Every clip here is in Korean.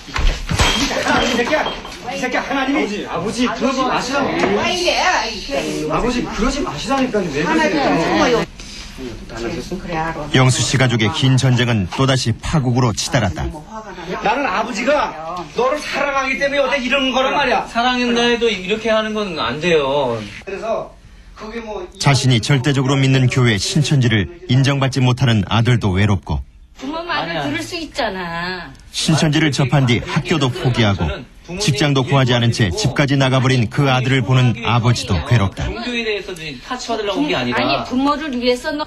이 새끼야 하나님이 아버지 그러지 마시라고. 아버지 그러지 마시라니까요. 왜 그러세요? 영수 씨 가족의 긴 전쟁은 또다시 파국으로 치달았다. 나는 아버지가 너를 사랑하기 때문에 어때 이런 거란 말이야. 사랑한다 해도 이렇게 하는 건 안 돼요. 그래서 그게 뭐 자신이 절대적으로 믿는 교회 신천지를 인정받지 못하는 아들도 외롭고 부모 말을 들을 수 있잖아. 신천지를 접한 뒤 학교도 포기하고 직장도 구하지 않은 채 집까지 나가버린 그 아들을 보는 아버지도 괴롭다. 종교에 대해서 타치받으려고 온 게 아니라. 아니 부모를 위해서 너.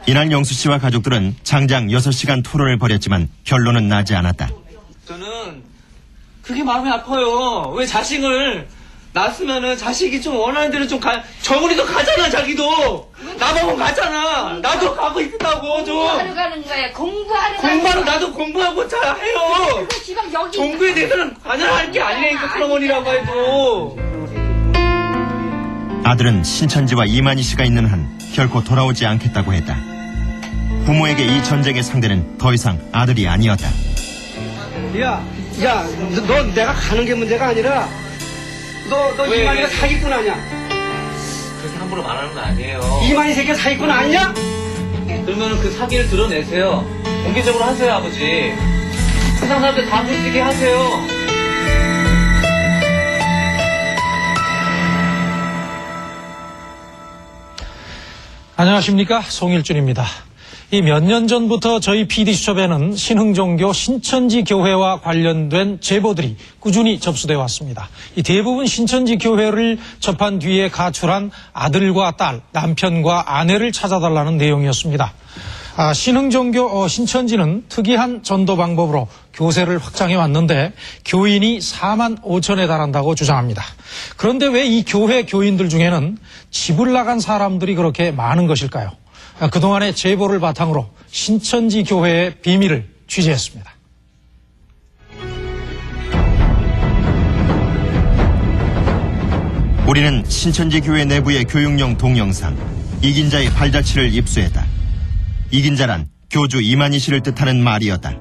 이날 영수 씨와 가족들은 장장 6시간 토론을 벌였지만 결론은 나지 않았다. 저는 그게 마음이 아파요. 왜 자식을 낳았으면은 자식이 좀 원하는 대로 좀 정훈이도 가잖아. 자기도 나보고 가잖아. 나도 가고 있다고 좀. 공부하러 가는 거야. 공부하러 가는 공부하러 거야. 나도 공부하고 자 해요. 그 시방 여기 종교에 대해서는 관여할 게 아니라니까 큰어머니라고 해도. 아들은 신천지와 이만희 씨가 있는 한 결코 돌아오지 않겠다고 했다. 부모에게 이 전쟁의 상대는 더 이상 아들이 아니었다. 야, 너 내가 가는 게 문제가 아니라 너 왜? 이만희가 사기꾼 아니야? 그렇게 함부로 말하는 거 아니에요. 이만희 새끼가 사기꾼 아니냐? 그러면 그 사기를 드러내세요. 공개적으로 하세요, 아버지. 세상 사람들 다 볼 수 있게 하세요. 안녕하십니까, 송일준입니다. 이 몇 년 전부터 저희 PD수첩에는 신흥종교 신천지 교회와 관련된 제보들이 꾸준히 접수되어 왔습니다. 이 대부분 신천지 교회를 접한 뒤에 가출한 아들과 딸, 남편과 아내를 찾아달라는 내용이었습니다. 신흥종교 신천지는 특이한 전도 방법으로 교세를 확장해 왔는데 교인이 4만 5천에 달한다고 주장합니다. 그런데 왜 이 교회 교인들 중에는 집을 나간 사람들이 그렇게 많은 것일까요? 그동안의 제보를 바탕으로 신천지 교회의 비밀을 취재했습니다. 우리는 신천지 교회 내부의 교육용 동영상 이긴 자의 발자취를 입수했다. 이긴 자란 교주 이만희 씨를 뜻하는 말이었다.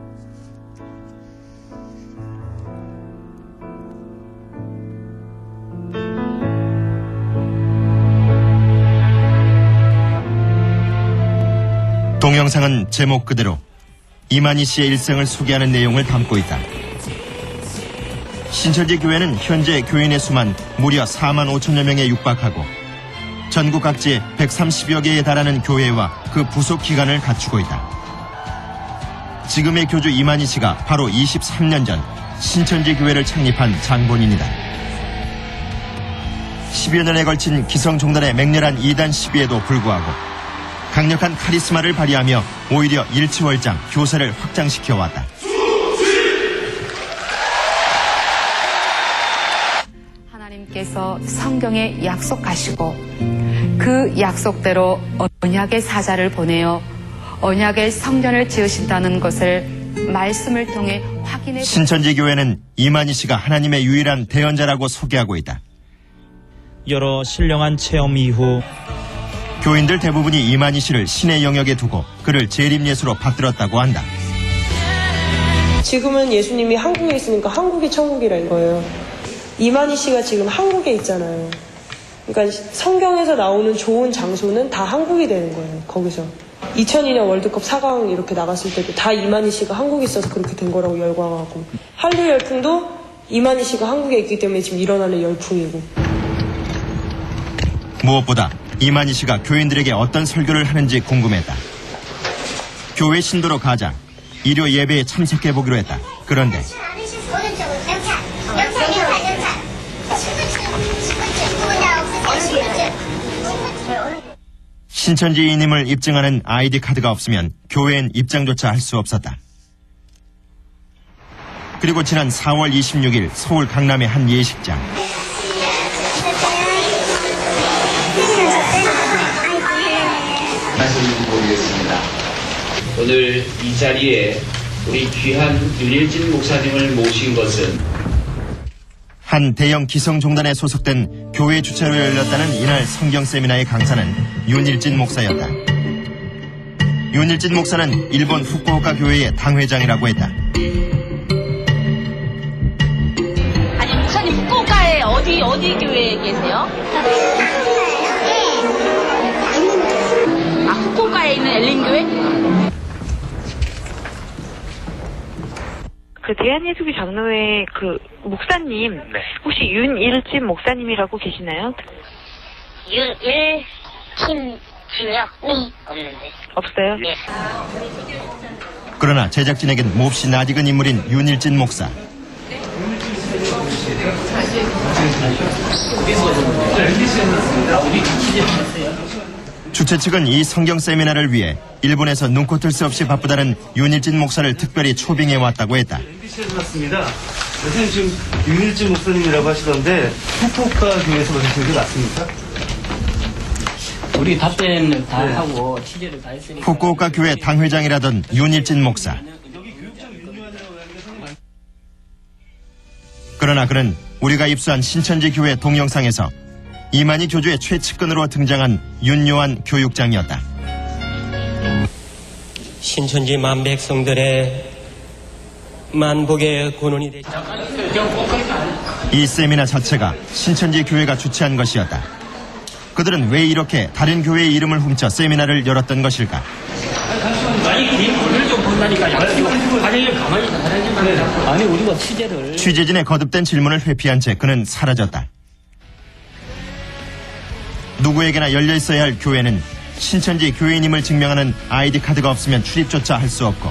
동영상은 제목 그대로 이만희 씨의 일생을 소개하는 내용을 담고 있다. 신천지 교회는 현재 교인의 수만 무려 4만 5천여 명에 육박하고 전국 각지에 130여 개에 달하는 교회와 그 부속 기관을 갖추고 있다. 지금의 교주 이만희 씨가 바로 23년 전 신천지 교회를 창립한 장본인이다. 10여 년에 걸친 기성종단의 맹렬한 이단 시비에도 불구하고 강력한 카리스마를 발휘하며 오히려 일치월장 교세를 확장시켜왔다. 하나님께서 성경에 약속하시고 그 약속대로 언약의 사자를 보내어 언약의 성전을 지으신다는 것을 말씀을 통해 확인해. 신천지 교회는 이만희 씨가 하나님의 유일한 대언자라고 소개하고 있다. 여러 신령한 체험 이후 교인들 대부분이 이만희 씨를 신의 영역에 두고 그를 재림예수로 받들었다고 한다. 지금은 예수님이 한국에 있으니까 한국이 천국이라 이거예요. 이만희 씨가 지금 한국에 있잖아요. 그러니까 성경에서 나오는 좋은 장소는 다 한국이 되는 거예요. 거기서 2002년 월드컵 4강 이렇게 나갔을 때도 다 이만희 씨가 한국에 있어서 그렇게 된 거라고 열광하고, 한류 열풍도 이만희 씨가 한국에 있기 때문에 지금 일어나는 열풍이고. 무엇보다 이만희 씨가 교인들에게 어떤 설교를 하는지 궁금했다. 교회 신도로 가자 일요 예배에 참석해보기로 했다. 그런데 신천지인임을 입증하는 아이디 카드가 없으면 교회엔 입장조차 할 수 없었다. 그리고 지난 4월 26일 서울 강남의 한 예식장. 말씀드리겠습니다. 오늘 이 자리에 우리 귀한 윤일진 목사님을 모신 것은 한 대형 기성종단에 소속된 교회 주최로 열렸다는 이날 성경 세미나의 강사는 윤일진 목사였다. 윤일진 목사는 일본 후쿠오카 교회의 당회장이라고 했다. 어디 교회에 계세요? 아, 후쿠오카에 있는 엘린교회? 그 대한예수교 장로회 그 목사님 혹시 윤일진 목사님이라고 계시나요? 윤일진이요? 네, 없는데. 없어요? 네. 그러나 제작진에겐 몹시 낯익은 인물인 윤일진 목사. 주최 측은 이 성경 세미나를 위해 일본에서 눈코 뜰 새 없이 바쁘다는 윤일진 목사를 특별히 초빙해 왔다고 했다. MBC에서 왔습니다. 선생님 지금 윤일진 목사님이라고 하시던데 후쿠오카 교회에서 보신 게 맞습니까? 우리 답변을 다 하고 취재를 다 했으니까. 후쿠오카 교회 당회장이라던 윤일진 목사. 그러나 그는 우리가 입수한 신천지 교회 동영상에서 이만희 교주의 최측근으로 등장한 윤요한 교육장이었다. 신천지 만백성들의 만복의 근원이 되지. 이 세미나 자체가 신천지 교회가 주최한 것이었다. 그들은 왜 이렇게 다른 교회의 이름을 훔쳐 세미나를 열었던 것일까? 아니, 긴 오늘 좀 본다니까. 과장님 가만히 있어. 아니, 우리가 취재를. 취재진의 거듭된 질문을 회피한 채 그는 사라졌다. 누구에게나 열려 있어야 할 교회는 신천지 교회인임을 증명하는 아이디 카드가 없으면 출입조차 할 수 없고,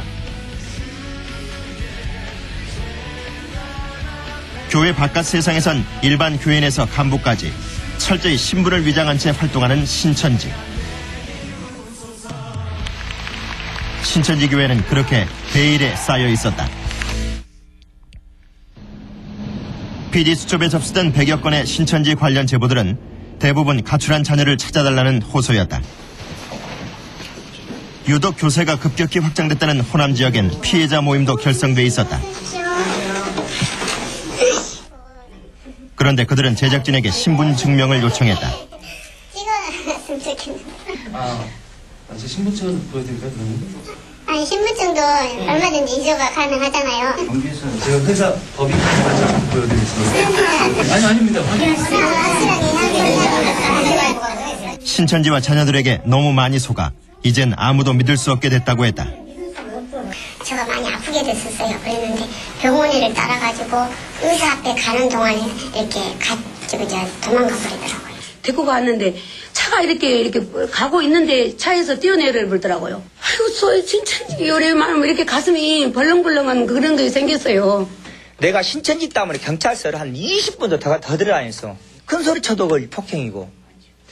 교회 바깥 세상에선 일반 교인에서 간부까지 철저히 신분을 위장한 채 활동하는 신천지. 신천지 교회는 그렇게 베일에 쌓여 있었다. PD수첩에 접수된 100여 건의 신천지 관련 제보들은 대부분 가출한 자녀를 찾아달라는 호소였다. 유독 교세가 급격히 확장됐다는 호남 지역엔 피해자 모임도 결성돼 있었다. 그런데 그들은 제작진에게 신분 증명을 요청했다. 찍어놨으면 좋겠는데. 제 신분증 보여드릴까요, 그러면? 아니, 신분증도 얼마든지 이조가 가능하잖아요. 제가 회사 법인카드 보여드리겠습니다. 아닙니다. 신천지와 자녀들에게 너무 많이 속아 이젠 아무도 믿을 수 없게 됐다고 했다. 제가 많이 아프게 됐었어요. 그랬는데 병원을 따라가지고 의사 앞에 가는 동안에 이렇게 도망가 버리더라고요. 데리고 갔는데 차가 이렇게 가고 있는데 차에서 뛰어내려 버리더라고요. 아이고, 신천지 요래만 이렇게 가슴이 벌렁벌렁한 그런 게 생겼어요. 내가 신천지 때문에 경찰서를 한 20분도 더 들어다녔어. 큰 소리 쳐도 그 폭행이고,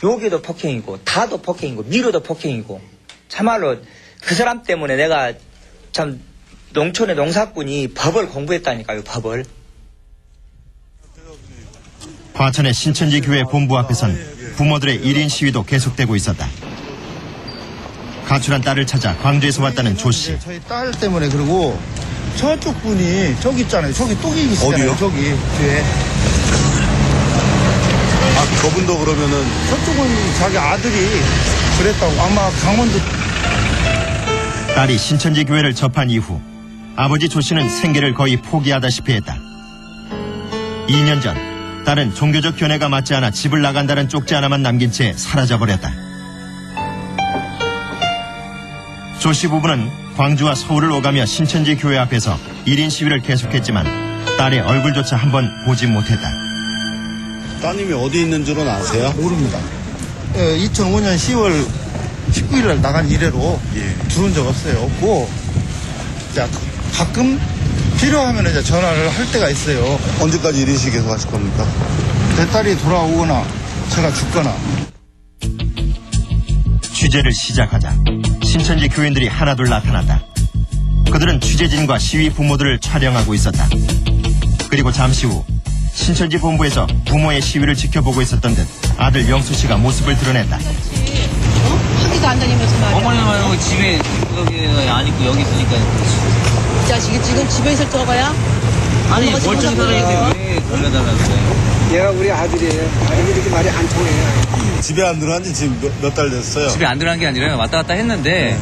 욕에도 폭행이고, 다도 폭행이고, 미로도 폭행이고. 참말로 그 사람 때문에 내가 참 농촌의 농사꾼이 법을 공부했다니까요, 법을. 과천의 신천지 교회 본부 앞에선 부모들의 1인 시위도 계속되고 있었다. 가출한 딸을 찾아 광주에서 왔다는 조 씨. 저희 딸 때문에. 그리고 저쪽 분이 저기 있잖아요. 저기 뚝이 있잖아요. 어디요? 저기 뒤에. 아, 저분도 그러면은 저쪽은 자기 아들이 그랬다고. 아마 강원도. 딸이 신천지 교회를 접한 이후 아버지 조 씨는 생계를 거의 포기하다시피 했다. 2년 전 딸은 종교적 견해가 맞지 않아 집을 나간다는 쪽지 하나만 남긴 채 사라져버렸다. 조 씨 부부는 광주와 서울을 오가며 신천지 교회 앞에서 1인 시위를 계속했지만 딸의 얼굴조차 한번 보지 못했다. 따님이 어디 있는 줄은 아세요? 모릅니다. 2005년 10월 19일 날 나간 이래로 들어온 적 없어요. 없고, 자, 가끔 필요하면 이제 전화를 할 때가 있어요. 언제까지 1인 시위 계속 하실 겁니까? 내 딸이 돌아오거나 제가 죽거나. 취재를 시작하자 신천지 교인들이 하나둘 나타났다. 그들은 취재진과 시위 부모들을 촬영하고 있었다. 그리고 잠시 후 신천지 본부에서 부모의 시위를 지켜보고 있었던 듯 아들 영수 씨가 모습을 드러냈다. 학교도 안 다니면서 말이야. 어머님은 집에 여기 안 있고 여기 있으니까. 이 자식이 지금 집에 있을 거야? 아니 멀쩡히 살아있는데 왜 걸려달라고 그래? 얘가 우리 아들이에요. 아들이 이렇게 말이 안 통해요. 집에 안 들어간 지 지금 몇 달 됐어요? 집에 안 들어간 게 아니라 왔다 갔다 했는데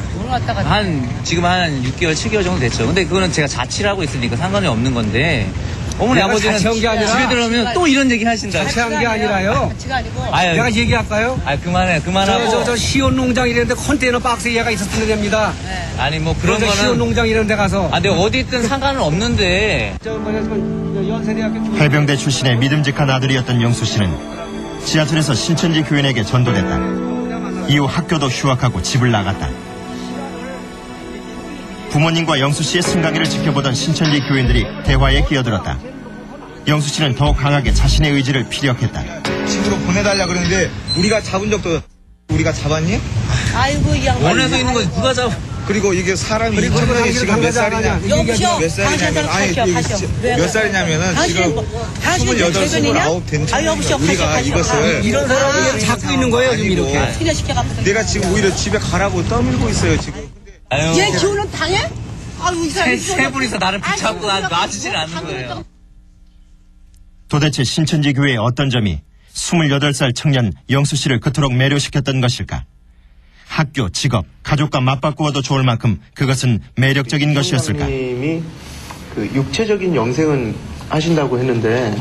지금 한 6개월 7개월 정도 됐죠. 근데 그거는 제가 자취를 하고 있으니까 상관이 없는 건데 어머니 내가 아버지는 자취한 게 아니라 집에 들어오면 또 이런 얘기 하신다. 자취한 게 아니라요. 자취가 아니고. 아유, 내가 얘기할까요? 그만하고. 저 시온 농장 이랬는데 컨테이너 박스에 얘가 있었던 데입니다. 아니 뭐 그런 시온 거는. 농장 이런 데 가서. 아, 내가 어디 있든 상관은 없는데. 연세대학교 해병대 출신의 믿음직한 아들이었던 영수 씨는 지하철에서 신천지 교인에게 전도됐다. 이후 학교도 휴학하고 집을 나갔다. 부모님과 영수 씨의 승강기를 지켜보던 신천지 교인들이 대화에 끼어들었다. 영수 씨는 더욱 강하게 자신의 의지를 피력했다. 집으로 보내달라 그러는데 우리가 잡은 적도 우리가 잡았니? 아이고, 이 양반. 원해서 있는 거 누가 잡아? 그리고 이게 사람이 이천원이 지금 몇 살이냐? 여보시오. 몇 살이냐면 몇 살이냐면은 지금 28, 29 된 청년이니까 우리가 이것을 이런 사람이 잡고 있는 거예요 지금 이렇게. 내가 지금 오히려 집에 가라고 떠밀고 있어요 지금. 얘 기운은 당해? 아유, 이 사람. 세 분이서 나를 붙잡고 놔주질 않는 거예요. 도대체 신천지 교회의 어떤 점이 28살 청년 영수 씨를 그토록 매료시켰던 것일까? 학교, 직업, 가족과 맞바꾸어도 좋을 만큼 그것은 매력적인 것이었을까? 님이 그 육체적인 영생은 하신다고 했는데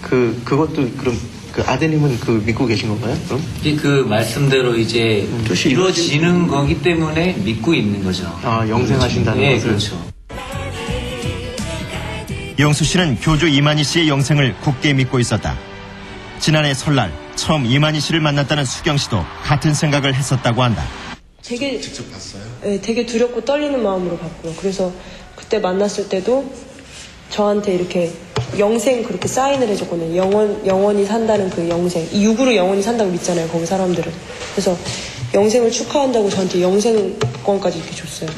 그것도 그럼 그 아드님은 그 믿고 계신 건가요? 그럼? 그 말씀대로 이제 이루어지는 거기 때문에 믿고 있는 거죠. 아, 영생하신다는 네, 것을. 그렇죠. 영수 씨는 교주 이만희 씨의 영생을 굳게 믿고 있었다. 지난해 설날 처음 이만희 씨를 만났다는 수경 씨도 같은 생각을 했었다고 한다. 되게 직접 봤어요? 네, 되게 두렵고 떨리는 마음으로 봤고요. 그래서 그때 만났을 때도 저한테 이렇게 영생 그렇게 사인을 해줬거든요. 영원히 산다는 그 영생. 이 육으로 영원히 산다고 믿잖아요, 거기 사람들은. 그래서 영생을 축하한다고 저한테 영생권까지 이렇게 줬어요.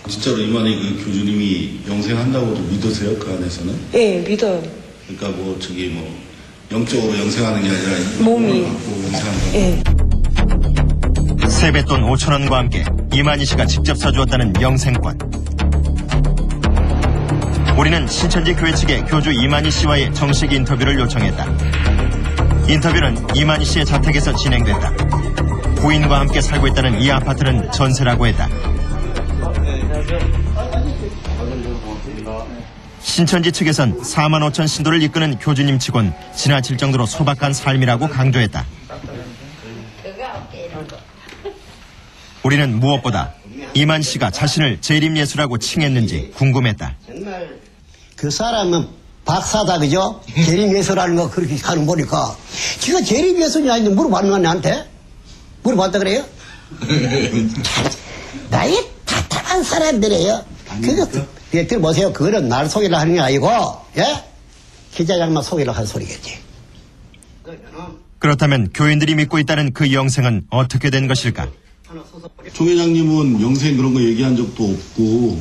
진짜로 이만희 그 교주님이 영생한다고도 믿으세요? 그 안에서는? 예, 믿어요. 그러니까 뭐 저기 뭐 영적으로 영생하는 게 아니라 몸이 영생하는 거. 예. 세뱃돈 5,000원과 함께 이만희 씨가 직접 사주었다는 영생권. 우리는 신천지 교회 측에 교주 이만희 씨와의 정식 인터뷰를 요청했다. 인터뷰는 이만희 씨의 자택에서 진행됐다. 부인과 함께 살고 있다는 이 아파트는 전세라고 했다. 신천지 측에선 4만 5천 신도를 이끄는 교주님 치곤 지나칠 정도로 소박한 삶이라고 강조했다. 우리는 무엇보다 이만 씨가 자신을 재림예수라고 칭했는지 궁금했다. 그 사람은 박사다, 그죠? 재림예수라는 거 그렇게 하는 보니까 지가 재림예수냐 했는데 물어봤는 나한테? 물어봤다 그래요? 나이 답답한 사람들이에요. 그거 들어보세요. 그거는 날 소개를 하는 게 아니고, 예? 기자장만 소개를 한 소리겠지. 그렇다면 교인들이 믿고 있다는 그 영생은 어떻게 된 것일까? 총 회장님은 영생 그런 거 얘기한 적도 없고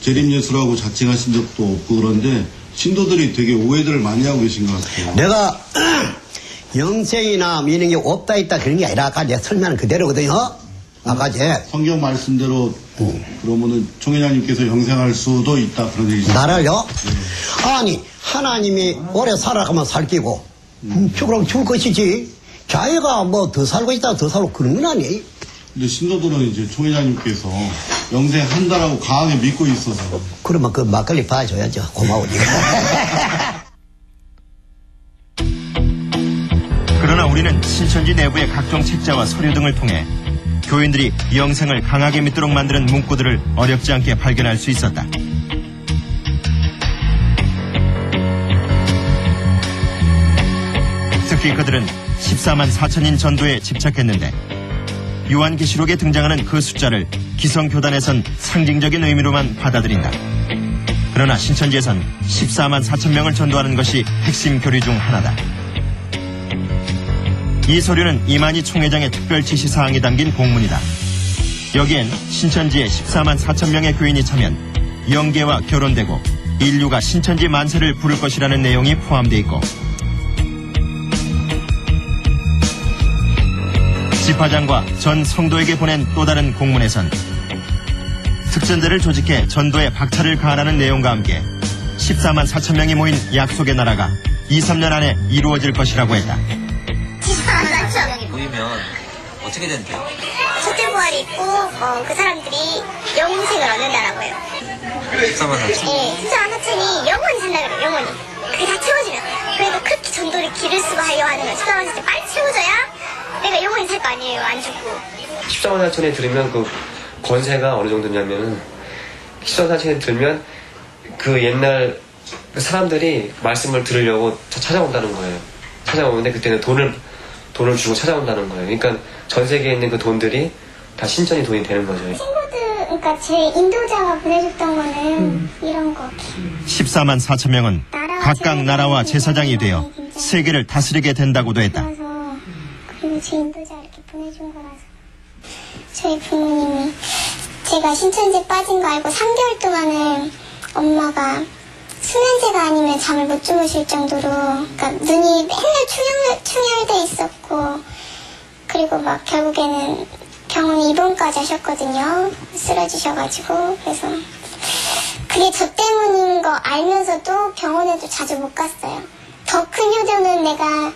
재림예수라고 자칭하신 적도 없고 그런데 신도들이 되게 오해들을 많이 하고 계신 것 같아요. 내가 영생이나 이런 게 없다 있다 그런 게 아니라 아까 내가 설명한 그대로거든요. 아까 성경 말씀대로 그러면은 총 회장님께서 영생할 수도 있다 그런 얘기죠. 나를요? 네. 아니 하나님이 오래 살아가면 살기고 그럼 죽을 것이지. 자기가 뭐 더 살고 있다 더 살고 그런 건 아니에요. 근데 신도들은 이제 총 회장님께서 영생한다라고 강하게 믿고 있어서. 그러면 그 막걸리 봐줘야죠. 고마우니까. 그러나 우리는 신천지 내부의 각종 책자와 서류 등을 통해 교인들이 영생을 강하게 믿도록 만드는 문구들을 어렵지 않게 발견할 수 있었다. 특히 그들은 14만 4천인 전도에 집착했는데 요한계시록에 등장하는 그 숫자를 기성교단에선 상징적인 의미로만 받아들인다. 그러나 신천지에선 14만 4천 명을 전도하는 것이 핵심 교리 중 하나다. 이 서류는 이만희 총회장의 특별 지시사항이 담긴 공문이다. 여기엔 신천지에 14만 4천 명의 교인이 참여, 영계와 결혼되고 인류가 신천지 만세를 부를 것이라는 내용이 포함되어 있고 지파장과 전 성도에게 보낸 또 다른 공문에선 특전대를 조직해 전도에 박차를 가하라는 내용과 함께 14만 4천 명이 모인 약속의 나라가 2, 3년 안에 이루어질 것이라고 했다. 14만 4천 명이 모이면 어떻게 된대요? 첫째 부활이 있고 그 사람들이 영생을 얻는다라고 해요. 14만 4천? 네, 14만 4천이 영원히 산다 그래요. 병원이. 그게 다 채워지면. 그러니까 그렇게 전도를 기를 수가 하려고 하는 거야. 14만 4천 빨리 채워져야 내가 영원히 살 거 아니에요. 안 죽고. 14만 4천에 들으면 그 권세가 어느 정도냐면은 14만 4천에 들면 그 옛날 사람들이 말씀을 들으려고 찾아온다는 거예요. 찾아오는데 그때는 돈을 주고 찾아온다는 거예요. 그러니까 전 세계에 있는 그 돈들이 다 신천지 돈이 되는 거죠. 친구들, 그러니까 제 인도자가 보내줬던 거는 이런 거. 14만 4천 명은 각각 나라와 제사장이 되어 세계를 다스리게 된다고도 했다. 그리고 제 인도자 이렇게 보내준 거라서. 저희 부모님이 제가 신천지에 빠진 거 알고 3개월 동안은 엄마가 수면제가 아니면 잠을 못 주무실 정도로, 그러니까 눈이 맨날 충혈돼 있었고, 그리고 막 결국에는 병원에 입원까지 하셨거든요. 쓰러지셔가지고. 그래서 그게 저 때문인 거 알면서도 병원에도 자주 못 갔어요. 더 큰 효도는 내가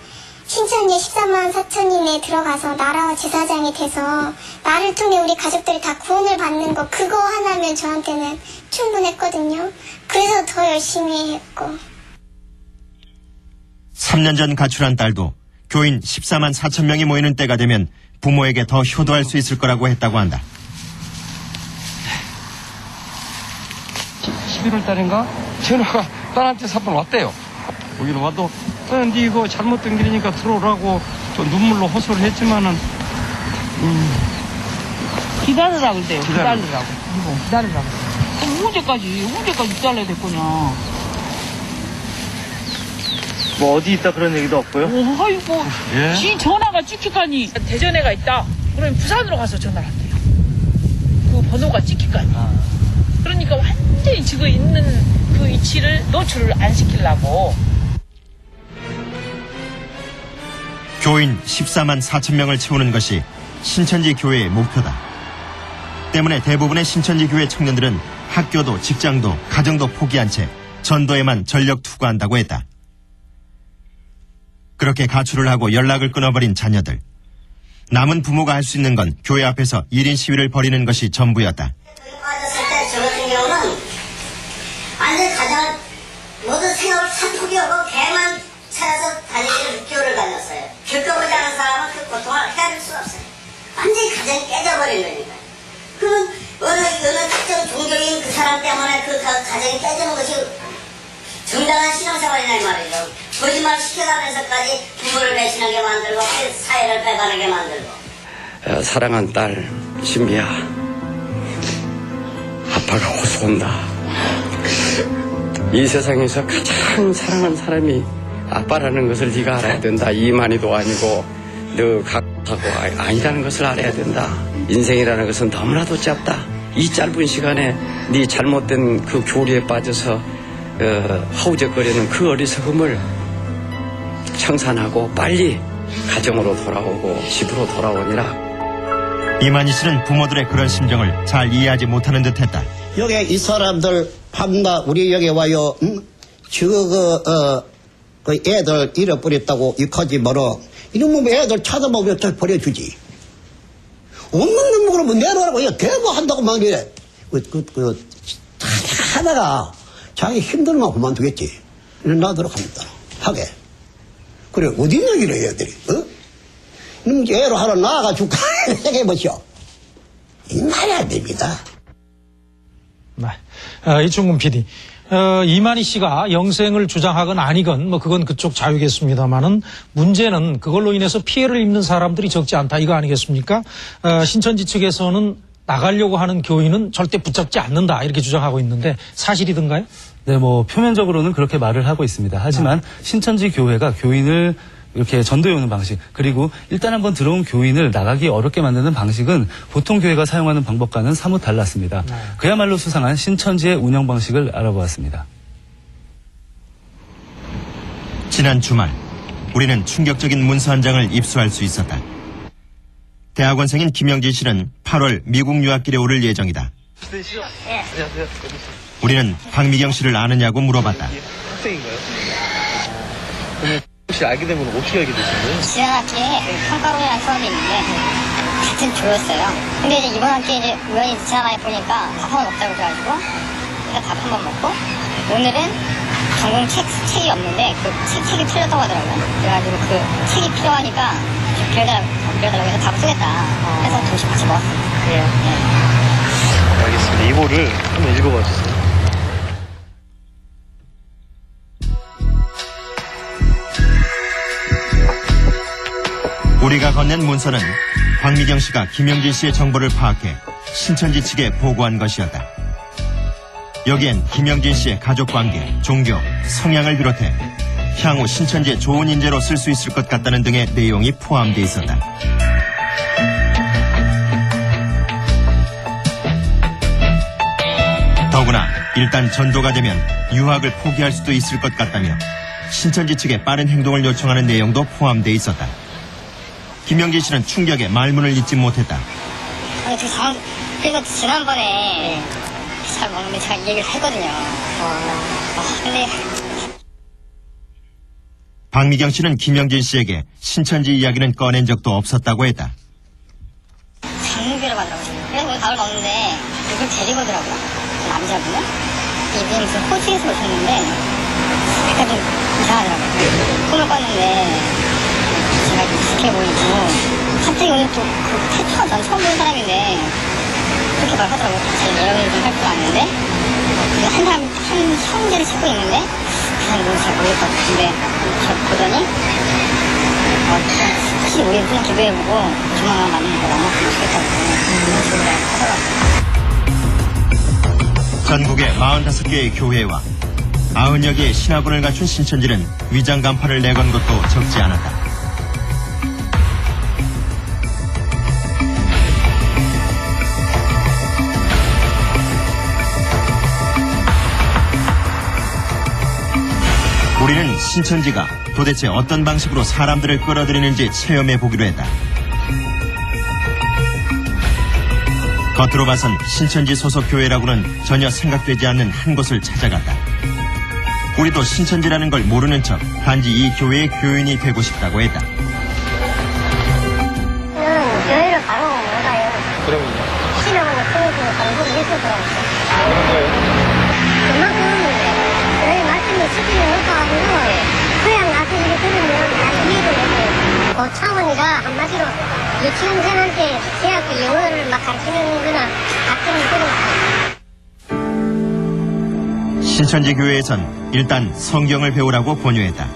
신천지 14만 4천인에 들어가서 나라와 제사장이 돼서 나를 통해 우리 가족들이 다 구원을 받는 거, 그거 하나면 저한테는 충분했거든요. 그래서 더 열심히 했고. 3년 전 가출한 딸도 교인 14만 4천 명이 모이는 때가 되면 부모에게 더 효도할 수 있을 거라고 했다고 한다. 11월 달인가 전화가 딸한테 3번 왔대요. 거기로 와도 네 이거 잘못된 길이니까 들어오라고 또 눈물로 호소를 했지만은 기다리라고 그래요. 기다리라고. 그럼 언제까지 기다려야 될 거냐. 뭐 어디 있다 그런 얘기도 없고요? 아이고, 예? 지 전화가 찍히까니 대전에가 있다. 그러면 부산으로 가서 전화를 한대요. 그 번호가 찍히까니. 그러니까 완전히 지금 있는 그 위치를 노출을 안 시키려고. 교인 14만 4천 명을 채우는 것이 신천지 교회의 목표다. 때문에 대부분의 신천지 교회 청년들은 학교도 직장도 가정도 포기한 채 전도에만 전력 투구한다고 했다. 그렇게 가출을 하고 연락을 끊어버린 자녀들. 남은 부모가 할 수 있는 건 교회 앞에서 1인 시위를 벌이는 것이 전부였다. 빠졌을 때 저 같은 경우는 완전 가정을 모든 생업을 다 포기하고 개만 찾아서 다니기를 6개월을 다녔어요. 겪어보지 않은 사람은 그 고통을 헤아릴 수가 없어요. 완전히 가정이 깨져버린 거니까. 그러면 어느 특정 종교인 그 사람 때문에 그 가정이 깨지는 것이 정당한 신앙생활이냐 이 말이죠. 거짓말 시켜가면서까지 부모를 배신하게 만들고 사회를 배반하게 만들고. 사랑한 딸 신비야, 아빠가 호소한다. 이 세상에서 가장 사랑하는 사람이 아빠라는 것을 네가 알아야 된다. 이만희도 아니고 너 각하고 아니라는 것을 알아야 된다. 인생이라는 것은 너무나도 짧다. 이 짧은 시간에 네 잘못된 그 교리에 빠져서 허우적거리는 그 어리석음을 청산하고 빨리 가정으로 돌아오고 집으로 돌아오니라. 이만희 씨는 부모들의 그런 심정을 잘 이해하지 못하는 듯했다. 여기 이 사람들 판다 우리 여기 와요. 그 애들 잃어버렸다고 욕하지 마라. 이러면 애들 찾아보면 저 버려주지. 없는 놈 그러면 내놓으라고 대모한다고 막 이래. 하다가 자기 힘들면 그만두겠지. 놔두러 갑니다. 하게. 그래, 어디 있는 이래, 애들이, 애로 하러 나와가지고, 해보시오. 이 말이 안 됩니다. 네. 이충근 PD. 이만희 씨가 영생을 주장하건 아니건, 그건 그쪽 자유겠습니다만은, 문제는 그걸로 인해서 피해를 입는 사람들이 적지 않다, 이거 아니겠습니까? 신천지 측에서는 나가려고 하는 교인은 절대 붙잡지 않는다, 이렇게 주장하고 있는데, 사실이든가요? 네, 표면적으로는 그렇게 말을 하고 있습니다. 하지만 신천지 교회가 교인을 이렇게 전도해오는 방식, 그리고 일단 한번 들어온 교인을 나가기 어렵게 만드는 방식은 보통 교회가 사용하는 방법과는 사뭇 달랐습니다. 그야말로 수상한 신천지의 운영 방식을 알아보았습니다. 지난 주말 우리는 충격적인 문서 한 장을 입수할 수 있었다. 대학원생인 김영진 씨는 8월 미국 유학길에 오를 예정이다. 네. 안녕하세요. 우리는 박미경 씨를 아느냐고 물어봤다. 학생인가요? 그러면 혹시 알게 되면 어떻게 알게 되신 거예요? 지난 학기에 평가로이라는 수업이 있는데 같은 조였어요. 근데 이제 이번 학기에 이제 우연히 지나가다 보니까 밥 한번 먹자고 그래가지고 일단 밥 한번 먹고 오늘은 전공 책이 없는데 그 책이 틀렸다고 하더라고요. 그래가지고 그 책이 필요하니까 빌려달라고 해서 다 쓰겠다 해서 도시 같이 먹었어요. 예. 알겠습니다. 이거를 한번 읽어봐 주세요. 우리가 건넨 문서는 박미경 씨가 김영진 씨의 정보를 파악해 신천지 측에 보고한 것이었다. 여기엔 김영진 씨의 가족관계, 종교, 성향을 비롯해 향후 신천지의 좋은 인재로 쓸 수 있을 것 같다는 등의 내용이 포함되어 있었다. 더구나 일단 전도가 되면 유학을 포기할 수도 있을 것 같다며 신천지 측에 빠른 행동을 요청하는 내용도 포함되어 있었다. 김영진 씨는 충격에 말문을 잇지 못했다. 그래서 지난번에 잘 먹는데 제가 이 얘기를 했거든요. 근데 박미경 씨는 김영진 씨에게 신천지 이야기는 꺼낸 적도 없었다고 했다. 장르비를 받으라고 지금. 그래서 오늘 밥을 먹는데 이걸 데리고 오더라고요. 그 남자분은 이분이 무슨 호주에서 오셨는데 약간 좀 이상하더라고요. 꿈을 꿨는데 제가 익숙해 보이고 갑자기 오늘 또 그 태초가 난 처음 본 사람인데 그렇게 말하더라고요. 제 예언을 좀 할 줄 아는데 한 형제를 찾고 있는데 그 사람이 뭔지 잘 모를 것 같은데 저 보더니 혹시 우리 그냥 기도해보고 조만간 만나는 거 만났으면 좋겠다고 그런 식으로 하더라고요. 전국의 45개의 교회와 90여 개의 신학원을 갖춘 신천지는 위장 간판을 내건 것도 적지 않았다. 우리는 신천지가 도대체 어떤 방식으로 사람들을 끌어들이는지 체험해 보기로 했다. 겉으로 봐선 신천지 소속 교회라고는 전혀 생각되지 않는 한 곳을 찾아갔다. 우리도 신천지라는 걸 모르는 척 단지 이 교회의 교인이 되고 싶다고 했다. 교회를 가고 못 와요. 그러면요? 신앙하고 통해서 공부를 해주더라고요. 그만큼 저희 말씀을 수준이 높아가지고 그냥 나서 이렇게 들으면 다 이해를 못해요. 차원이가 한마디로 유치원생한테 대학교 영어를 막 가르치는 거나 같은 거는 신천지 교회에선 일단 성경을 배우라고 권유했다.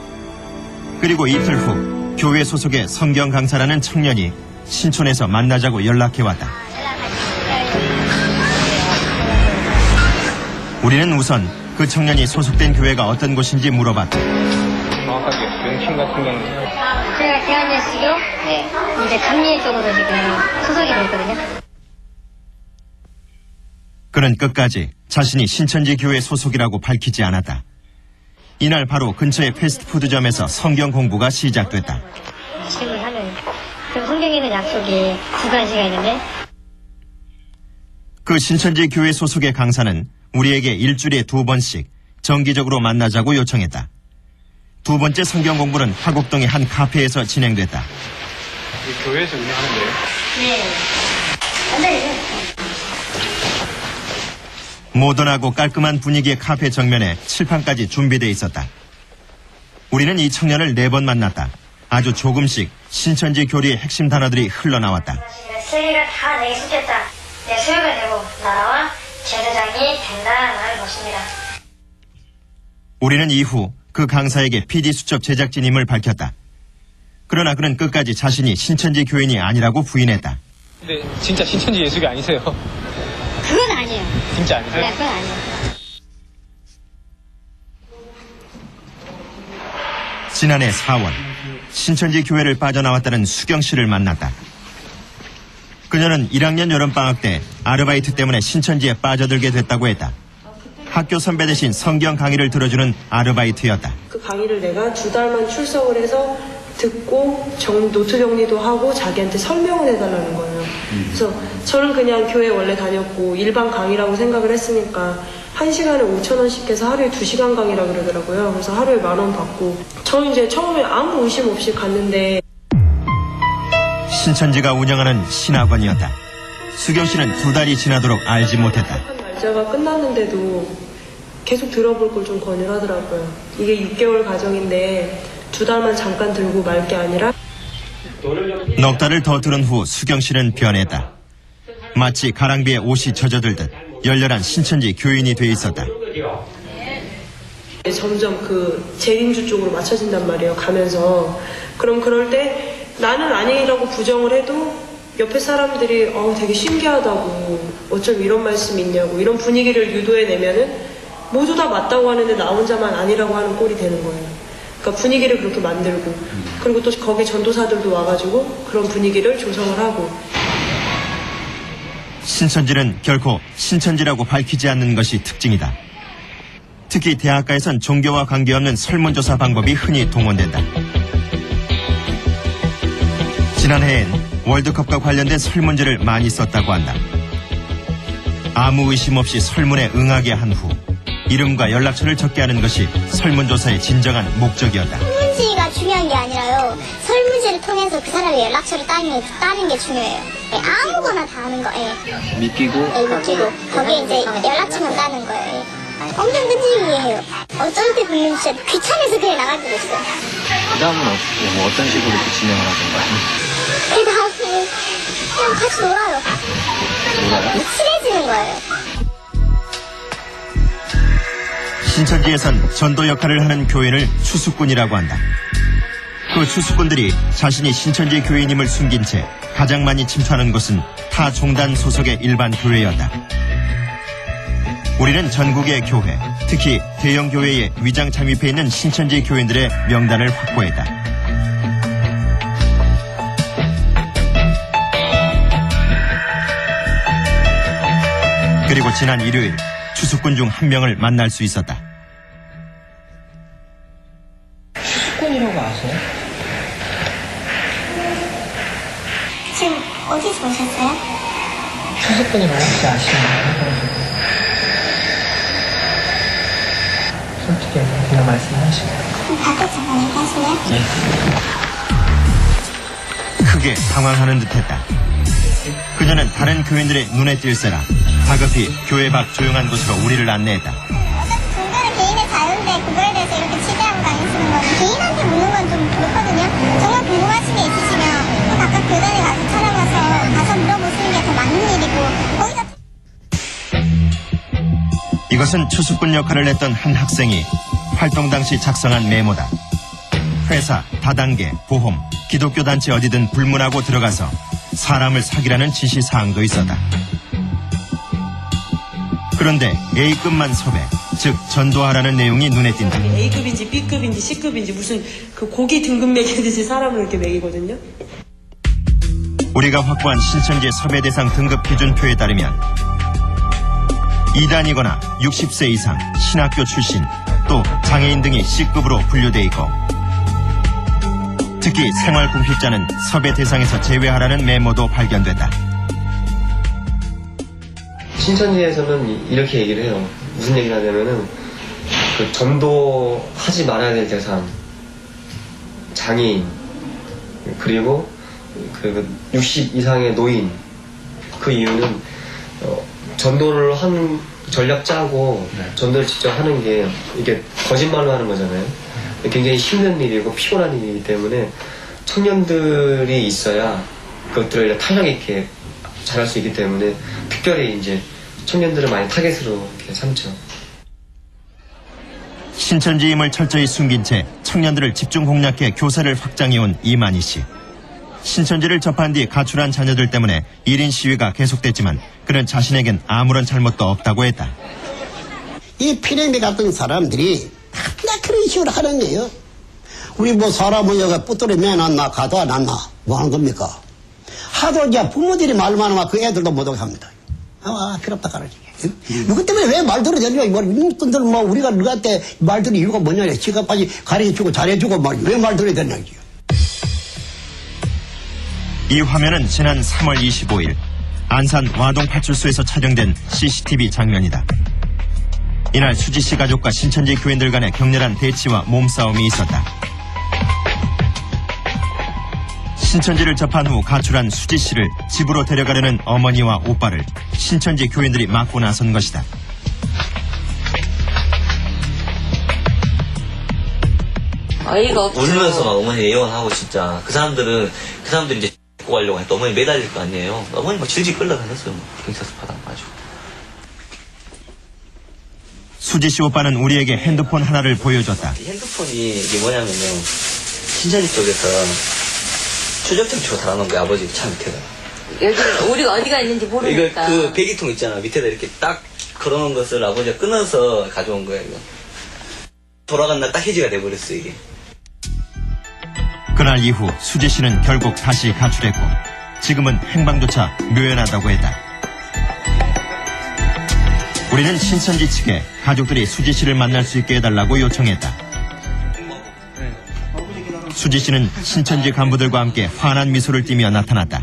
그리고 이틀 후 교회 소속의 성경 강사라는 청년이 신촌에서 만나자고 연락해왔다. 우리는 우선 그 청년이 소속된 교회가 어떤 곳인지 물어봤다. 정확하게 명칭 같은 경우는? 제가 대한예수교 이제 감리 쪽으로 지금 소속이 되어 있거든요. 그는 끝까지 자신이 신천지 교회 소속이라고 밝히지 않았다. 이날 바로 근처의 패스트푸드점에서 성경 공부가 시작됐다. 질문하면 그럼 성경에 있는 약속이 9가지가 있는데 그 신천지 교회 소속의 강사는 우리에게 일주일에 2번씩 정기적으로 만나자고 요청했다. 두 번째 성경 공부는 화곡동의 한 카페에서 진행됐다. 교회에서 운영하는데요? 네. 안돼. 모던하고 깔끔한 분위기의 카페 정면에 칠판까지 준비되어 있었다. 우리는 이 청년을 4번 만났다. 아주 조금씩 신천지 교리의 핵심 단어들이 흘러나왔다. 세계가 다 내게 속했다. 내 소유가 되고 나라와 제사장이 된다는 것입니다. 우리는 이후 그 강사에게 PD수첩 제작진임을 밝혔다. 그러나 그는 끝까지 자신이 신천지 교인이 아니라고 부인했다. 근데 진짜 신천지 예수가 아니세요? 그건 아니에요. 진짜 아니세요? 네, 그건 아니에요. 지난해 4월 신천지 교회를 빠져나왔다는 수경 씨를 만났다. 그녀는 1학년 여름방학 때 아르바이트 때문에 신천지에 빠져들게 됐다고 했다. 학교 선배 대신 성경 강의를 들어주는 아르바이트였다. 그 강의를 내가 2달만 출석을 해서 듣고 노트 정리도 하고 자기한테 설명을 해달라는 거예요. 그래서 저는 그냥 교회 원래 다녔고 일반 강의라고 생각을 했으니까 1시간에 5,000원씩 해서 하루에 2시간 강의라고 그러더라고요. 그래서 하루에 10,000원 받고 저는 이제 처음에 아무 의심 없이 갔는데 신천지가 운영하는 신학원이었다. 수경 씨는 2달이 지나도록 알지 못했다. 날짜가 끝났는데도 계속 들어볼 걸 좀 권유하더라고요. 이게 6개월 과정인데 2달만 잠깐 들고 말 게 아니라 넉 달을 더 들은 후 수경 씨는 변했다. 마치 가랑비에 옷이 젖어들듯 열렬한 신천지 교인이 돼 있었다. 점점 그 재림주 쪽으로 맞춰진단 말이에요. 가면서. 그럼 그럴 때 나는 아니라고 부정을 해도 옆에 사람들이 되게 신기하다고 어쩜 이런 말씀이 있냐고 이런 분위기를 유도해내면은 모두 다 맞다고 하는데 나 혼자만 아니라고 하는 꼴이 되는 거예요. 그러니까 분위기를 그렇게 만들고 그리고 또 거기 전도사들도 와가지고 그런 분위기를 조성을 하고. 신천지는 결코 신천지라고 밝히지 않는 것이 특징이다. 특히 대학가에선 종교와 관계없는 설문조사 방법이 흔히 동원된다. 지난해엔 월드컵과 관련된 설문지를 많이 썼다고 한다. 아무 의심 없이 설문에 응하게 한 후 이름과 연락처를 적게 하는 것이 설문조사의 진정한 목적이었다. 설문지가 중요한 게 아니라요. 설문지를 통해서 그 사람의 연락처를 따는 게 중요해요. 아무거나 다 하는 거예요. 믿기고? 믿기고. 거기에 이제 연락처만 따는 거예요. 엄청 끈질기게 해요. 어쩔 때 보면 진짜 귀찮아서 그냥 나갈 때도 있어요. 그 다음은 어떤 식으로 이렇게 진행을 하던가요? 그 다음에 그냥 같이 놀아요. 놀아요? 친해지는 거예요. 신천지에선 전도 역할을 하는 교인을 추수꾼이라고 한다. 그 추수꾼들이 자신이 신천지 교인임을 숨긴 채 가장 많이 침투하는 곳은 타 종단 소속의 일반 교회였다. 우리는 전국의 교회, 특히 대형 교회에 위장 잠입해 있는 신천지 교인들의 명단을 확보했다. 그리고 지난 일요일 추수꾼 중 한 명을 만날 수 있었다. 추수꾼이라고 아세요? 지금 어디서 오셨어요? 추수꾼이라고 혹시 아시나요? 솔직히 그냥 말씀하시고. 밖에 잠깐 얘기하실래요? 네. 크게 당황하는 듯했다. 그녀는 다른 교인들의 눈에 띌세라 다급히 교회 밖 조용한 곳으로 우리를 안내했다. 종교는 개인의 자유인데 그거에 대해서 이렇게 취재하고 다니시는 거는 개인한테 묻는 건 좀 그렇거든요. 정말 궁금하신 게 있으시면 또 각각 교단에 가서 찾아가서 물어보시는 게 더 맞는 일이고 거기서 이것은 추수꾼 역할을 했던 한 학생이 활동 당시 작성한 메모다. 회사, 다단계, 보험, 기독교 단체 어디든 불문하고 들어가서 사람을 사귀라는 지시사항도 있었다. 그런데 A급만 섭외, 즉 전도하라는 내용이 눈에 띈다. A급인지 B급인지 C급인지 무슨 그 고기 등급 매기듯이 사람을 이렇게 매기거든요. 우리가 확보한 신천지의 섭외 대상 등급 기준표에 따르면 2단이거나 60세 이상, 신학교 출신, 또 장애인 등이 C급으로 분류돼 있고 특히 생활공핍자는 섭외 대상에서 제외하라는 메모도 발견됐다. 신천지에서는 이렇게 얘기를 해요. 무슨 얘기를 하냐면은 그 전도하지 말아야 될 대상, 장애인, 그리고 그 60 이상의 노인. 그 이유는 전도를 하는 전략 짜고 전도를 직접 하는 게 이게 거짓말로 하는 거잖아요. 굉장히 힘든 일이고 피곤한 일이기 때문에 청년들이 있어야 그것들을 탄력 있게 잘할 수 있기 때문에 특별히 이제 청년들을 많이 타겟으로 이렇게 삼죠. 신천지임을 철저히 숨긴 채 청년들을 집중 공략해 교사를 확장해온 이만희 씨. 신천지를 접한 뒤 가출한 자녀들 때문에 1인 시위가 계속됐지만 그는 자신에겐 아무런 잘못도 없다고 했다. 이 피레미 같은 사람들이 나 그런 식으로 하는 거예요. 우리 뭐 사람은 여기 뿌뚜리 매놨나 가도 안 났나 뭐 하는 겁니까? 하도 이제 부모들이 말만 하면 그 애들도 못 오게 합니다. 그렇다 가르치게. 누구 때문에 왜 말들을 되냐? 이분들 뭐 우리가 누구한테 말들이 이유가 뭐냐? 지금까지 가르쳐주고 잘해주고 왜 말들이 되냐? 이 화면은 지난 3월 25일 안산 와동파출소에서 촬영된 CCTV 장면이다. 이날 수지 씨 가족과 신천지 교인들 간의 격렬한 대치와 몸싸움이 있었다. 신천지를 접한 후 가출한 수지 씨를 집으로 데려가려는 어머니와 오빠를 신천지 교인들이 막고 나선 것이다. 어이가 없죠. 울면서 막 어머니 애원하고 진짜 그 사람들이 이제 데리고 가려고 했다. 어머니 매달릴 거 아니에요. 어머니 막 질질 끌려다녔어요. 경찰서 받아가지고. 수지 씨 오빠는 우리에게 핸드폰 하나를 보여줬다. 이 핸드폰이 이게 뭐냐면은 신천지 쪽에서 추적장 치고 달아놓은 거야. 아버지 차 밑에다. 여기 우리가 어디가 있는지 모르니까. 이거 그 배기통 있잖아. 밑에다 이렇게 딱 걸어놓은 것을 아버지가 끊어서 가져온 거야. 이거. 돌아간 날 딱 해지가 돼버렸어 이게. 그날 이후 수지 씨는 결국 다시 가출했고 지금은 행방조차 묘연하다고 했다. 우리는 신천지 측에 가족들이 수지 씨를 만날 수 있게 해달라고 요청했다. 수지 씨는 신천지 간부들과 함께 환한 미소를 띠며 나타났다.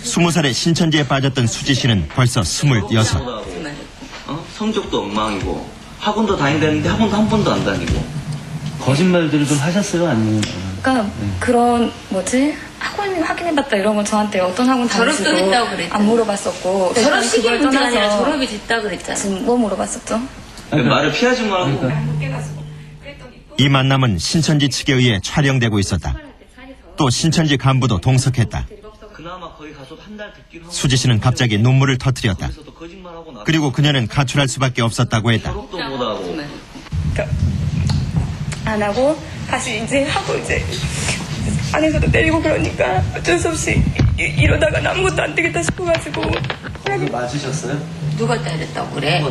20살에 신천지에 빠졌던 수지 씨는 벌써 26. 성적도 엉망이고 학원도 다닌다는데 학원도 한 번도 안 다니고. 거짓말들을 좀 하셨어요? 아니면? 그러니까 그런 학원 확인해봤다 이런 건 저한테 어떤 학원 다니시고 졸업도 했다고 그랬죠. 안 물어봤었고 졸업 시기 그걸 문제가 아니라 떠나서 졸업이 됐다고 그랬잖아. 지금 뭐 물어봤었죠? 말을 피하지 말고. 이 만남은 신천지 측에 의해 촬영되고 있었다. 또 신천지 간부도 동석했다. 그나마 거기 가서 한 달 듣기로 하고. 수지 씨는 갑자기 눈물을 터뜨렸다. 그리고 그녀는 가출할 수밖에 없었다고 했다. 그러니까 안 하고 다시 이제 하고 이제 안에서도 때리고 그러니까 어쩔 수 없이 이러다가 아무것도 안 되겠다 싶어가지고. 맞으셨어요? 누가 때렸다고 그래?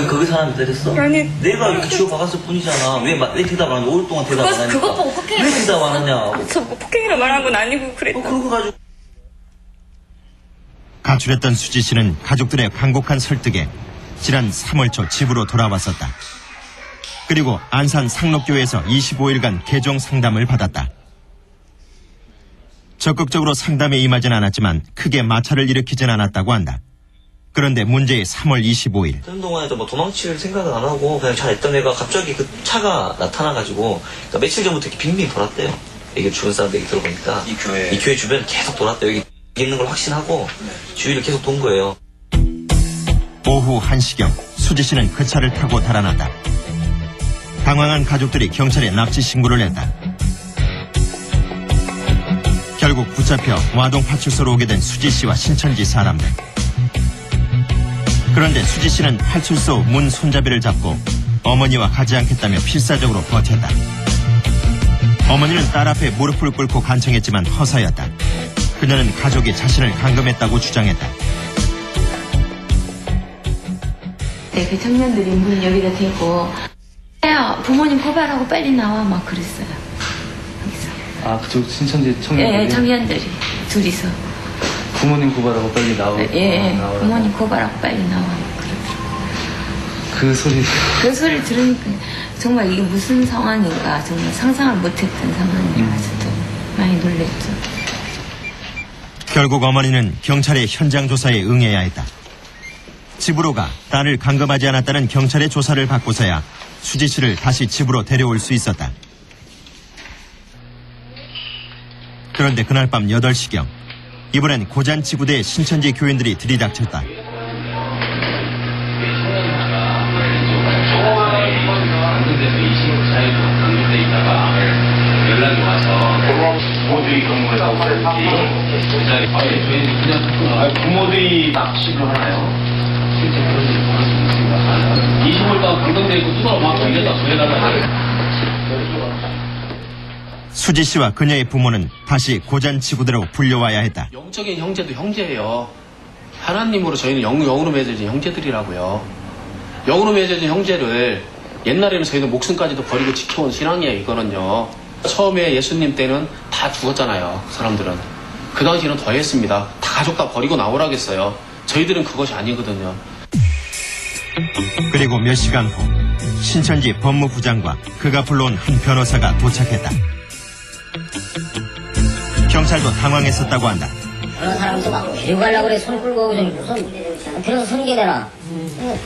거기 사람이 때렸어? 아니 내가 이렇게 지워박았을 뿐이잖아. 왜 대답 안 하냐? 5일 동안 대답 안 하니까. 그것 보고 폭행을 왜 대답 안 하냐? 저 폭행이라 말한 건 아니고 그랬다. 그러고 가지고. 가출했던 수지 씨는 가족들의 간곡한 설득에 지난 3월 초 집으로 돌아왔었다. 그리고 안산 상록교회에서 25일간 개종 상담을 받았다. 적극적으로 상담에 임하진 않았지만 크게 마찰을 일으키진 않았다고 한다. 그런데 문제의 3월 25일. 그런 동안에도 뭐 도망칠 생각은 안 하고 그냥 잘 있던 애가 갑자기 그 차가 나타나가지고 그러니까 며칠 전부터 이렇게 빙빙 돌았대요. 이게 주변 사람들 얘기 들어보니까 이 교회 주변 계속 돌았대요. 여기 있는 걸 확신하고 주위를 계속 돈 거예요. 오후 1시경 수지 씨는 그 차를 타고 달아났다. 당황한 가족들이 경찰에 납치 신고를 했다. 결국 붙잡혀 와동파출소로 오게 된 수지 씨와 신천지 사람들. 그런데 수지 씨는 파출소 문 손잡이를 잡고 어머니와 가지 않겠다며 필사적으로 버텼다. 어머니는 딸 앞에 무릎을 꿇고 간청했지만 허사였다. 그녀는 가족이 자신을 감금했다고 주장했다. 네, 그 청년들이 문 여기다 대고 야 부모님 고발하고 빨리 나와 막 그랬어요. 거기서. 아 그쪽 신천지 청년들이? 예, 청년들이 둘이서. 부모님 고발하고 빨리 나오고. 예, 부모님 고발하고 빨리 나와. 그 소리. 그 소리 들으니까 정말 이게 무슨 상황인가 정말 상상을 못했던 상황이라서 좀 많이 놀랬죠. 결국 어머니는 경찰의 현장 조사에 응해야 했다. 집으로 가 딸을 감금하지 않았다는 경찰의 조사를 받고서야 수지 씨를 다시 집으로 데려올 수 있었다. 그런데 그날 밤 8시경 이번엔 고잔치구대의 신천지 교인들이 들이닥쳤다. 연락이 와서 부모들이 그런 걸 없었지. 저희는 그냥 부모들이 납치를 하나요? 실제 그런 일이 벌어졌습니다. 20월 동안 강동돼 있고 수사를 막 이랬다 구해달라고. 수지 씨와 그녀의 부모는 다시 고잔치구대로 불려와야 했다. 영적인 형제도 형제예요. 하나님으로 저희는 영으로 맺어진 형제들이라고요. 영으로 맺어진 형제를 옛날에는 저희는 목숨까지도 버리고 지켜온 신앙이에요. 이거는요. 처음에 예수님 때는 다 죽었잖아요. 그 사람들은. 그 당시에는 더 했습니다. 다 가족 다 버리고 나오라겠어요. 저희들은 그것이 아니거든요. 그리고 몇 시간 후 신천지 법무부장과 그가 불러온 한 변호사가 도착했다. 경찰도 당황했었다고 한다. 그런 사람도 막 데리고 가려고 그래. 손 끌고 그래서 손게 내라.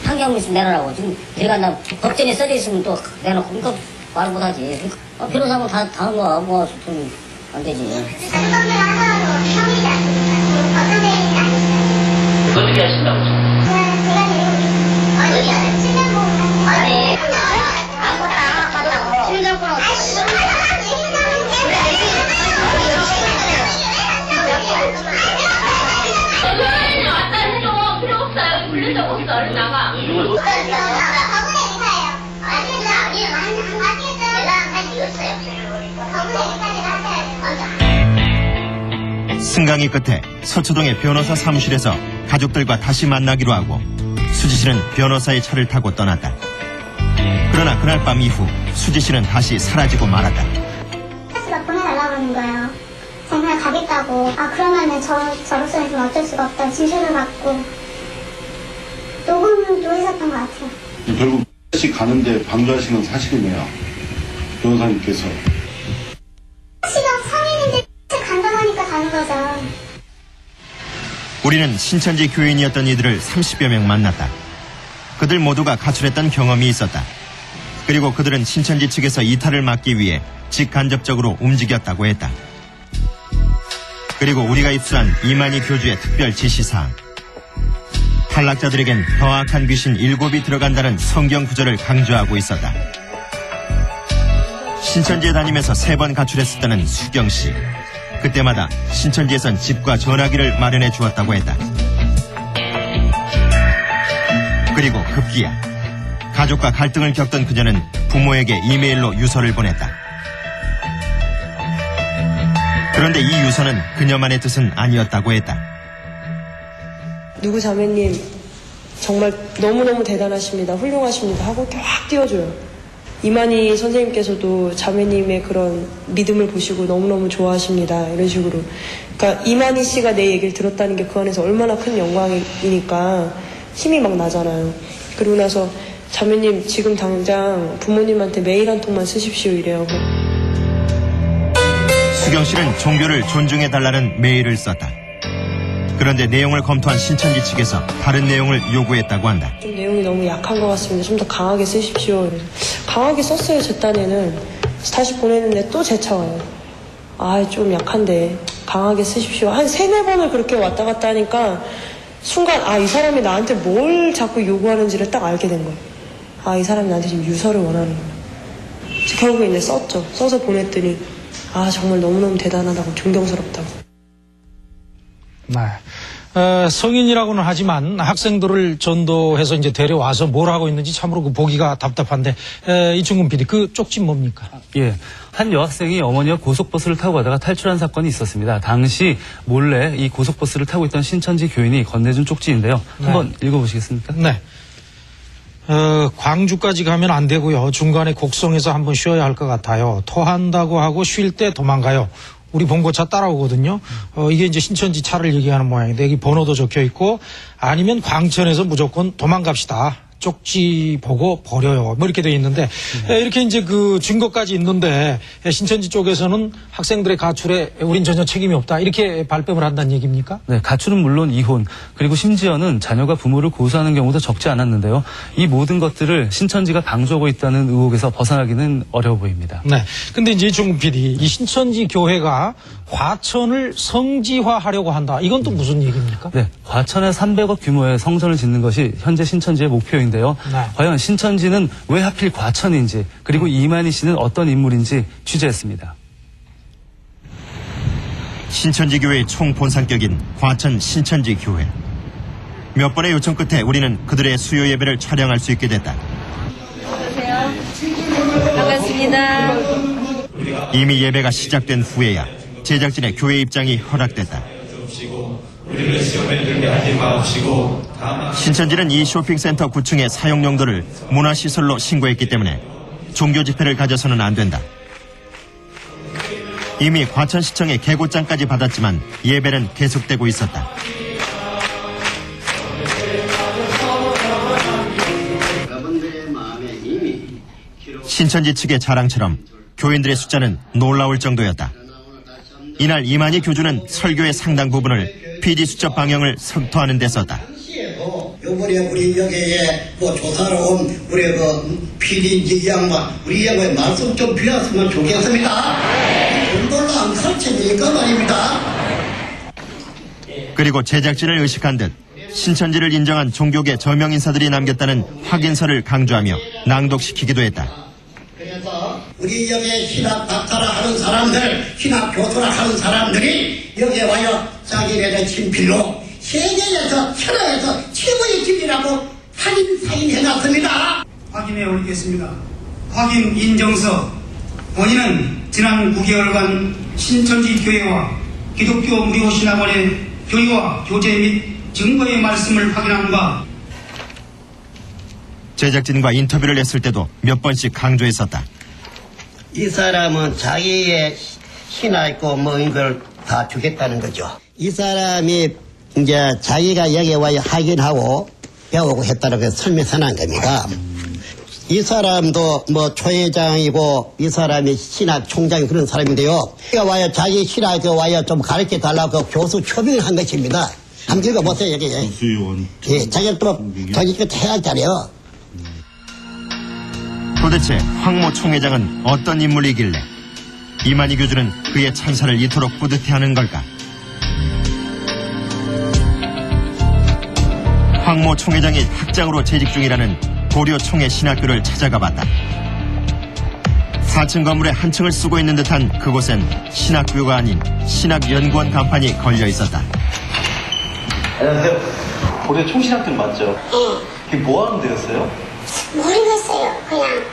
판결문 있으면 내라라고. 지금 데려간다. 법전에 써져 있으면 또 내놓고 이거 말 못하지. 변호사하고 다 다른 거 뭐 좀 안 되지. 어떻게 하신다고? 아니 승강이 끝에 서초동의 변호사 사무실에서 가족들과 다시 만나기로 하고 수지 씨는 변호사의 차를 타고 떠났다. 그러나 그날 밤 이후 수지 씨는 다시 사라지고 말았다. 택시가 보내달라고 그러는 거예요. 제가 그냥 가겠다고. 그러면은 저로서는 좀 어쩔 수가 없다. 진술을 받고 녹음도 했었던 것 같아요. 결국 택시 가는데 방조하신 건 사실이네요. 변호사님께서. 택시가 성인인데 택시 간다고 하니까 가는 거죠. 우리는 신천지 교인이었던 이들을 30여 명 만났다. 그들 모두가 가출했던 경험이 있었다. 그리고 그들은 신천지 측에서 이탈을 막기 위해 직간접적으로 움직였다고 했다. 그리고 우리가 입수한 이만희 교주의 특별 지시사항. 탈락자들에겐 벼악한 귀신 7이 들어간다는 성경 구절을 강조하고 있었다. 신천지에 다니면서 3번 가출했었다는 수경씨. 그때마다 신천지에선 집과 전화기를 마련해 주었다고 했다. 그리고 급기야 가족과 갈등을 겪던 그녀는 부모에게 이메일로 유서를 보냈다. 그런데 이 유서는 그녀만의 뜻은 아니었다고 했다. 누구 자매님 정말 너무너무 대단하십니다. 훌륭하십니다. 하고 이렇게 확 띄워줘요. 이만희 선생님께서도 자매님의 그런 믿음을 보시고 너무너무 좋아하십니다. 이런 식으로. 그러니까 이만희 씨가 내 얘기를 들었다는 게 그 안에서 얼마나 큰 영광이니까 힘이 막 나잖아요. 그러고 나서 자매님 지금 당장 부모님한테 메일 한 통만 쓰십시오 이래요. 수경 씨는 종교를 존중해달라는 메일을 썼다. 그런데 내용을 검토한 신천지 측에서 다른 내용을 요구했다고 한다. 좀 내용이 너무 약한 것 같습니다. 좀 더 강하게 쓰십시오. 그래서 강하게 썼어요. 제 딴에는. 다시 보내는데 또 재차와요. 좀 약한데 강하게 쓰십시오. 한 3-4번을 그렇게 왔다 갔다 하니까 순간 이 사람이 나한테 뭘 자꾸 요구하는지를 딱 알게 된 거예요. 이 사람이 나한테 지금 유서를 원하는 거예요. 결국에 이제 썼죠. 써서 보냈더니 정말 너무너무 대단하다고 존경스럽다고. 네. 성인이라고는 하지만 학생들을 전도해서 이제 데려와서 뭘 하고 있는지 참으로 그 보기가 답답한데, 이충근 PD, 그 쪽지 뭡니까? 예. 한 여학생이 어머니와 고속버스를 타고 가다가 탈출한 사건이 있었습니다. 당시 몰래 이 고속버스를 타고 있던 신천지 교인이 건네준 쪽지인데요. 한번 읽어보시겠습니까? 네. 광주까지 가면 안 되고요. 중간에 곡성에서 한번 쉬어야 할 것 같아요. 토한다고 하고 쉴 때 도망가요. 우리 봉고차 따라오거든요. 이게 이제 신천지 차를 얘기하는 모양인데 여기 번호도 적혀 있고 아니면 광천에서 무조건 도망갑시다. 쪽지 보고 버려요. 뭐 이렇게 돼 있는데 이렇게 이제 그 증거까지 있는데 신천지 쪽에서는 학생들의 가출에 우린 전혀 책임이 없다. 이렇게 발뺌을 한다는 얘기입니까? 네, 가출은 물론 이혼, 그리고 심지어는 자녀가 부모를 고소하는 경우도 적지 않았는데요. 이 모든 것들을 신천지가 방조하고 있다는 의혹에서 벗어나기는 어려워 보입니다. 네. 근데 이제 이충근 PD, 이 신천지 교회가 과천을 성지화하려고 한다. 이건 또 무슨 얘기입니까? 네, 과천에 300억 규모의 성전을 짓는 것이 현재 신천지의 목표인데요. 네. 과연 신천지는 왜 하필 과천인지, 그리고 이만희 씨는 어떤 인물인지 취재했습니다. 신천지 교회의 총본산격인 과천 신천지 교회. 몇 번의 요청 끝에 우리는 그들의 수요 예배를 촬영할 수 있게 됐다. 안녕하세요. 반갑습니다. 이미 예배가 시작된 후에야 제작진의 교회 입장이 허락됐다. 신천지는 이 쇼핑센터 9층의 사용 용도를 문화시설로 신고했기 때문에 종교 집회를 가져서는 안 된다. 이미 과천시청의 개고장까지 받았지만 예배는 계속되고 있었다. 신천지 측의 자랑처럼 교인들의 숫자는 놀라울 정도였다. 이날 이만희 교주는 설교의 상당 부분을 PD수첩 방영을 선포하는 데 썼다. 요번에 우리 여기에 조사로 온 우리 PD인지 이 양반, 우리 양반의 말씀 좀 비웠으면 좋겠습니다. 정도로 안 설치니까 말입니다. 그리고 제작진을 의식한 듯 신천지를 인정한 종교계 저명 인사들이 남겼다는 확인서를 강조하며 낭독시키기도 했다. 그래서 우리 여기에 신학 박사라 하는 사람들, 신학 교수라 하는 사람들이 여기에 와요 자기네들 친필로 세계에서 천하에서 최고의 진리라고 확인 사인해놨습니다. 확인해 올리겠습니다. 확인 인정서. 본인은 지난 9개월간 신천지 교회와 기독교 무료신학원의 교리와 교재 및 증거의 말씀을 확인한 바 제작진과 인터뷰를 했을 때도 몇 번씩 강조했었다. 이 사람은 자기의 신화 있고 뭐 이걸 다 주겠다는 거죠. 이 사람이 이제 자기가 여기 와서 확인하고 배우고 했다는 걸 설명한 겁니다. 이 사람도 뭐 초회장이고 이 사람이 신학 총장이 그런 사람인데요. 여기 와요 자기 신학 와요 좀 가르쳐 달라고 교수 초빙을 한 것입니다. 한번 읽어보세요 여기. 교수위원. 예, 자기가 또 자기 것 해야 잘해요. 도대체 황모 총회장은 어떤 인물이길래 이만희 교주는 그의 찬사를 이토록 뿌듯해하는 걸까? 황모 총회장이 학장으로 재직 중이라는 고려 총회 신학교를 찾아가 봤다. 4층 건물에 한 층을 쓰고 있는 듯한 그곳엔 신학교가 아닌 신학연구원 간판이 걸려 있었다. 안녕하세요. 고려 총신학교 맞죠? 그게 뭐 하는 데였어요? 모르겠어요. 그냥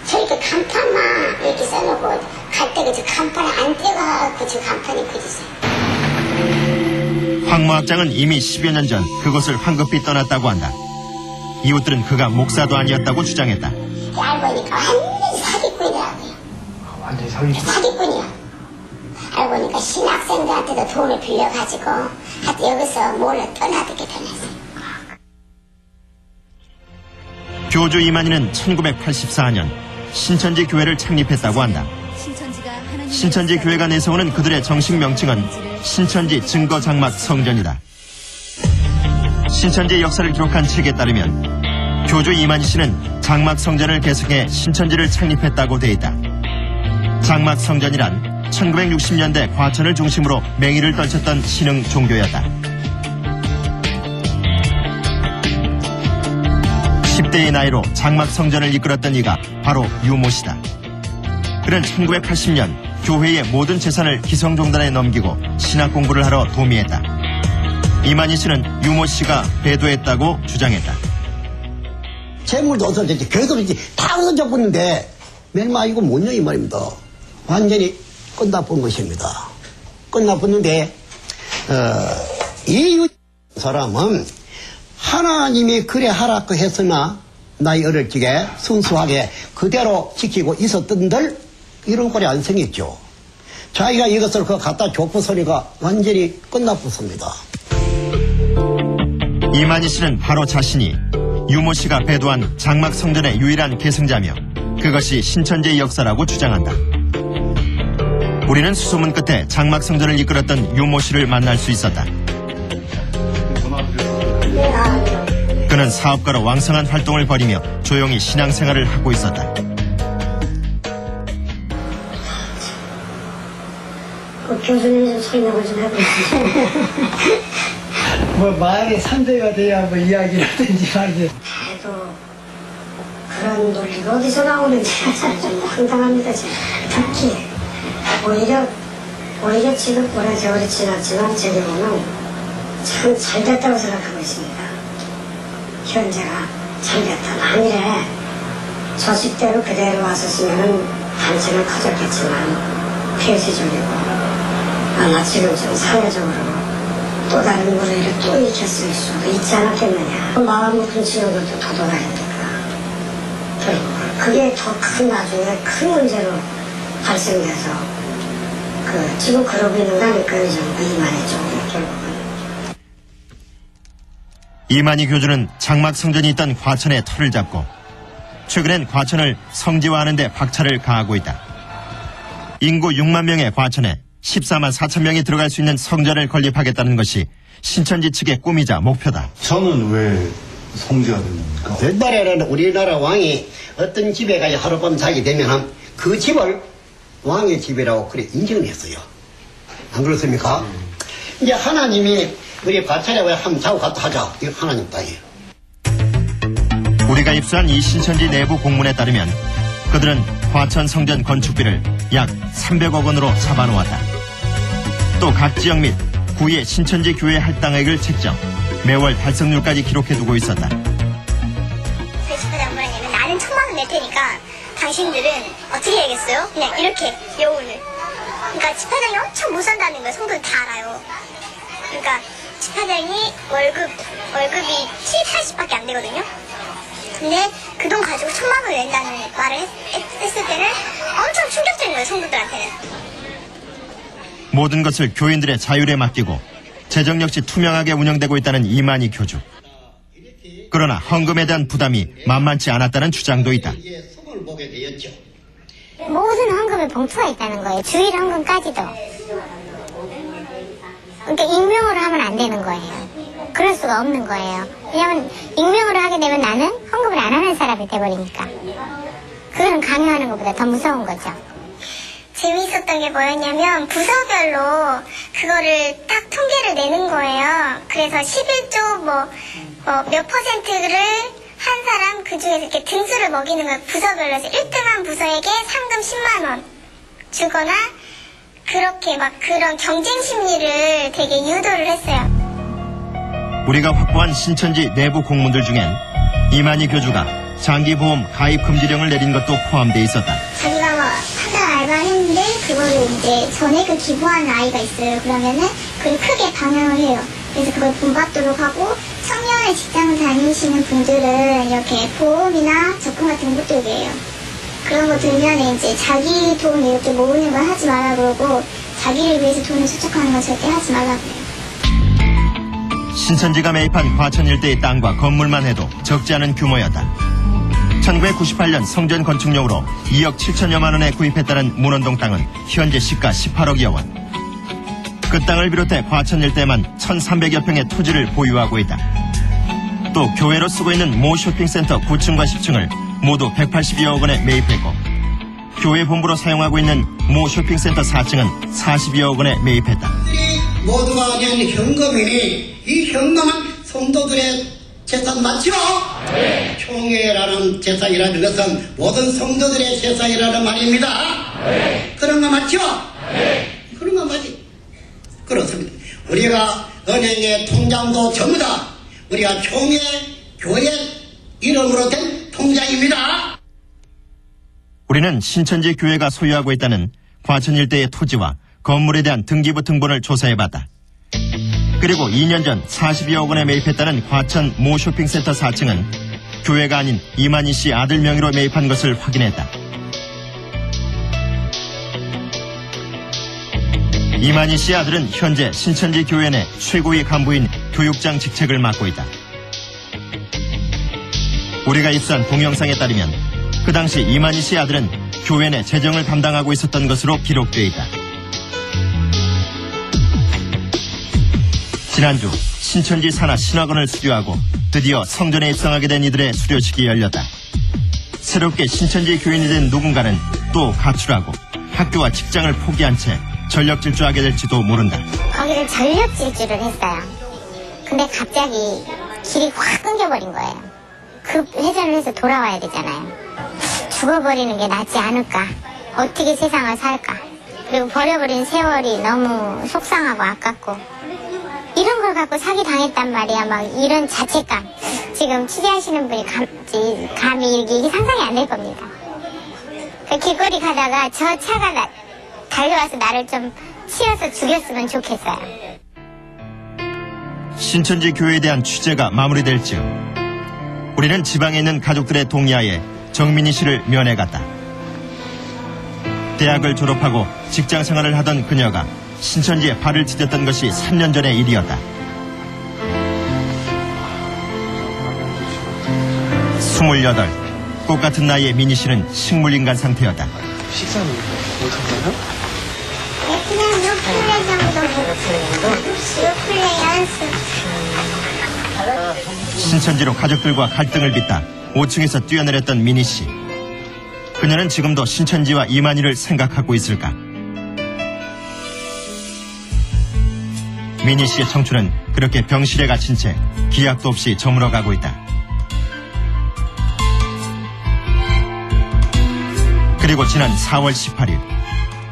저렇게 간판만 이렇게 써놓고 갈 때 그 간판에 안 떼가고 저 간판이 그리세요. 황모 학장은 이미 10여 년 전 그곳을 황급히 떠났다고 한다. 이웃들은 그가 목사도 아니었다고 주장했다. 알고 보니까 완전히 사기꾼이더라고요. 완전히 사기꾼? 사기꾼이요. 알고 보니까 신학생들한테도 돈을 빌려가지고 하여튼 여기서 몰래 떠나게 되냈어요. 교주 이만희는 1984년 신천지 교회를 창립했다고 한다. 신천지 교회가 내세우는 그들의 정식 명칭은 신천지 증거장막 성전이다. 신천지의 역사를 기록한 책에 따르면 교주 이만희 씨는 장막 성전을 개성해 신천지를 창립했다고 돼 있다. 장막 성전이란 1960년대 과천을 중심으로 맹위를 떨쳤던 신흥 종교였다. 10대의 나이로 장막 성전을 이끌었던 이가 바로 유모 씨다. 그는 1980년 교회의 모든 재산을 기성종단에 넘기고 신학 공부를 하러 도미했다. 이만희 씨는 유모 씨가 배도했다고 주장했다. 재물도 없어졌지, 교회도 없어졌지, 다 없어졌는데 멜마 이거 뭐냐 이 말입니다. 완전히 끝나쁜 것입니다. 끝나봤는데 이 사람은 하나님이 그래 하라고 했으나 나이 어릴 적에 순수하게 그대로 지키고 있었던들 이런 꼴이 안 생겼죠. 자기가 이것을 갖다 줬으니까 완전히 끝나봤습니다. 이만희 씨는 바로 자신이 유모 씨가 배도한 장막 성전의 유일한 계승자며 그것이 신천지의 역사라고 주장한다. 우리는 수소문 끝에 장막 성전을 이끌었던 유모 씨를 만날 수 있었다. 그는 사업가로 왕성한 활동을 벌이며 조용히 신앙생활을 하고 있었다. 교수님 좀 설명을 좀 해보세요. 뭐 말이 3대가 돼야 뭐 이야기를 하든지 말든지. 그래도 그런 논리가 어디서 나오는지 좀 황당합니다. 특히 오히려 지금 오래 세월이 지났지만 제게 보면 참 잘됐다고 생각하고 있습니다. 현재가 잘됐다. 만일에 저 식대로 그대로 왔었으면 단체는 커졌겠지만 폐쇄적이고 아마 지금 좀 사회적으로 또 다른 무리를 또 일으켰을 수도 있지 않았겠느냐. 마음 높은 친구들도 더 돌아가니까 결국 그게 더 큰 나중에 큰 문제로 발생돼서 지금 그러고 있는 거 아닐까요? 좀 이만희죠. 결국은. 이만희 교주는 장막 성전이 있던 과천에 터를 잡고 최근엔 과천을 성지화하는 데 박차를 가하고 있다. 인구 6만 명의 과천에 14만 4천 명이 들어갈 수 있는 성전을 건립하겠다는 것이 신천지 측의 꿈이자 목표다. 저는 왜 성지가 됩니까? 옛날에는 우리나라 왕이 어떤 집에 가서 하룻밤 자게 되면 그 집을 왕의 집이라고 그래 인정을 했어요. 안 그렇습니까? 이제 하나님이 우리 과천에 왜 한번 자고 갔다 하자. 이거 하나님 땅이에요. 우리가 입수한 이 신천지 내부 공문에 따르면 그들은 과천 성전 건축비를 약 300억 원으로 잡아놓았다. 또 각 지역 및 구의 신천지 교회 할당액을 책정, 매월 달성률까지 기록해두고 있었다. 배치부장 뭐라냐면 나는 1,000만 원 낼 테니까 당신들은 어떻게 해야겠어요? 그냥 이렇게 여운을 그러니까 집사장이 엄청 못 산다는 걸 성도들 다 알아요. 그러니까 집사장이 월급이 70, 80밖에 안 되거든요. 근데 그 돈 가지고 1,000만 원을 낸다는 말을 했을 때는 엄청 충격적인 거예요, 성도들한테는. 모든 것을 교인들의 자율에 맡기고 재정 역시 투명하게 운영되고 있다는 이만희 교주. 그러나 헌금에 대한 부담이 만만치 않았다는 주장도 있다. 모든 헌금에 봉투가 있다는 거예요. 주일 헌금까지도. 그러니까 익명으로 하면 안 되는 거예요. 그럴 수가 없는 거예요. 왜냐면 익명으로 하게 되면 나는 헌금을 안 하는 사람이 돼버리니까. 그거는 강요하는 것보다 더 무서운 거죠. 재미있었던 게 뭐였냐면 부서별로 그거를 딱 통계를 내는 거예요. 그래서 11조 몇 퍼센트를 한 사람 그 중에서 이렇게 등수를 먹이는 거예요. 부서별로 해서 1등한 부서에게 상금 10만 원 주거나 그렇게 막 그런 경쟁 심리를 되게 유도를 했어요. 우리가 확보한 신천지 내부 공문들 중엔 이만희 교주가 장기보험 가입 금지령을 내린 것도 포함되어 있었다. 자기가 한 달 알바를 했는데 그거를 이제 전액을 기부하는 아이가 있어요. 그러면은 그걸 크게 방향을 해요. 그래서 그걸 본받도록 하고 청년의 직장을 다니시는 분들은 이렇게 보험이나 적금 같은 거 못 들게 해요. 그런 거 들면 이제 자기 돈 이렇게 모으는 걸 하지 말라 그러고 자기를 위해서 돈을 수척하는 건 절대 하지 말라고 해요. 신천지가 매입한 과천 일대의 땅과 건물만 해도 적지 않은 규모였다. 1998년 성전 건축용으로 2억 7천여만 원에 구입했다는 문원동 땅은 현재 시가 18억여 원. 그 땅을 비롯해 과천 일대만 1,300여 평의 토지를 보유하고 있다. 또 교회로 쓰고 있는 모 쇼핑센터 9층과 10층을 모두 180여억 원에 매입했고 교회 본부로 사용하고 있는 모 쇼핑센터 4층은 42억 원에 매입했다. 모두가 낸 현금이니 이 현금은 성도들의 재산 맞죠? 네. 총회라는 재산이라는 것은 모든 성도들의 재산이라는 말입니다. 네. 그런 거 맞죠? 네. 그런 거 맞지? 그렇습니다. 우리가 은행의 통장도 전부 다 우리가 총회 교회 이름으로 된 통장입니다. 우리는 신천지 교회가 소유하고 있다는 과천 일대의 토지와 건물에 대한 등기부 등본을 조사해봤다. 그리고 2년 전 40여억 원에 매입했다는 과천 모 쇼핑센터 4층은 교회가 아닌 이만희 씨 아들 명의로 매입한 것을 확인했다. 이만희 씨 아들은 현재 신천지 교회 내 최고위 간부인 교육장 직책을 맡고 있다. 우리가 입수한 동영상에 따르면 그 당시 이만희 씨 아들은 교회 내 재정을 담당하고 있었던 것으로 기록되어 있다. 지난주 신천지 산하 신학원을 수료하고 드디어 성전에 입성하게 된 이들의 수료식이 열렸다. 새롭게 신천지 교인이 된 누군가는 또 가출하고 학교와 직장을 포기한 채 전력 질주하게 될지도 모른다. 거기를 전력 질주를 했어요. 근데 갑자기 길이 확 끊겨버린 거예요. 급 회전을 해서 돌아와야 되잖아요. 죽어버리는 게 낫지 않을까. 어떻게 세상을 살까. 그리고 버려버린 세월이 너무 속상하고 아깝고 이런 걸 갖고 사기당했단 말이야. 막 이런 자책감. 지금 취재하시는 분이 감히 이게 상상이 안 될 겁니다. 그 길거리 가다가 저 차가 달려와서 나를 좀 치여서 죽였으면 좋겠어요. 신천지 교회에 대한 취재가 마무리될 즈음 우리는 지방에 있는 가족들의 동의하에 정민희 씨를 면회갔다. 대학을 졸업하고 직장 생활을 하던 그녀가 신천지에 발을 디뎠던 것이 3년 전의 일이었다. 28, 꽃 같은 나이의 민희 씨는 식물인간 상태였다. 식사는 못 하나요? 그냥 요플레 정도 요플레 연습. 신천지로 가족들과 갈등을 빚다 5층에서 뛰어내렸던 민희 씨. 그녀는 지금도 신천지와 이만희를 생각하고 있을까? 민희 씨의 청춘은 그렇게 병실에 갇힌 채 기약도 없이 저물어가고 있다. 그리고 지난 4월 18일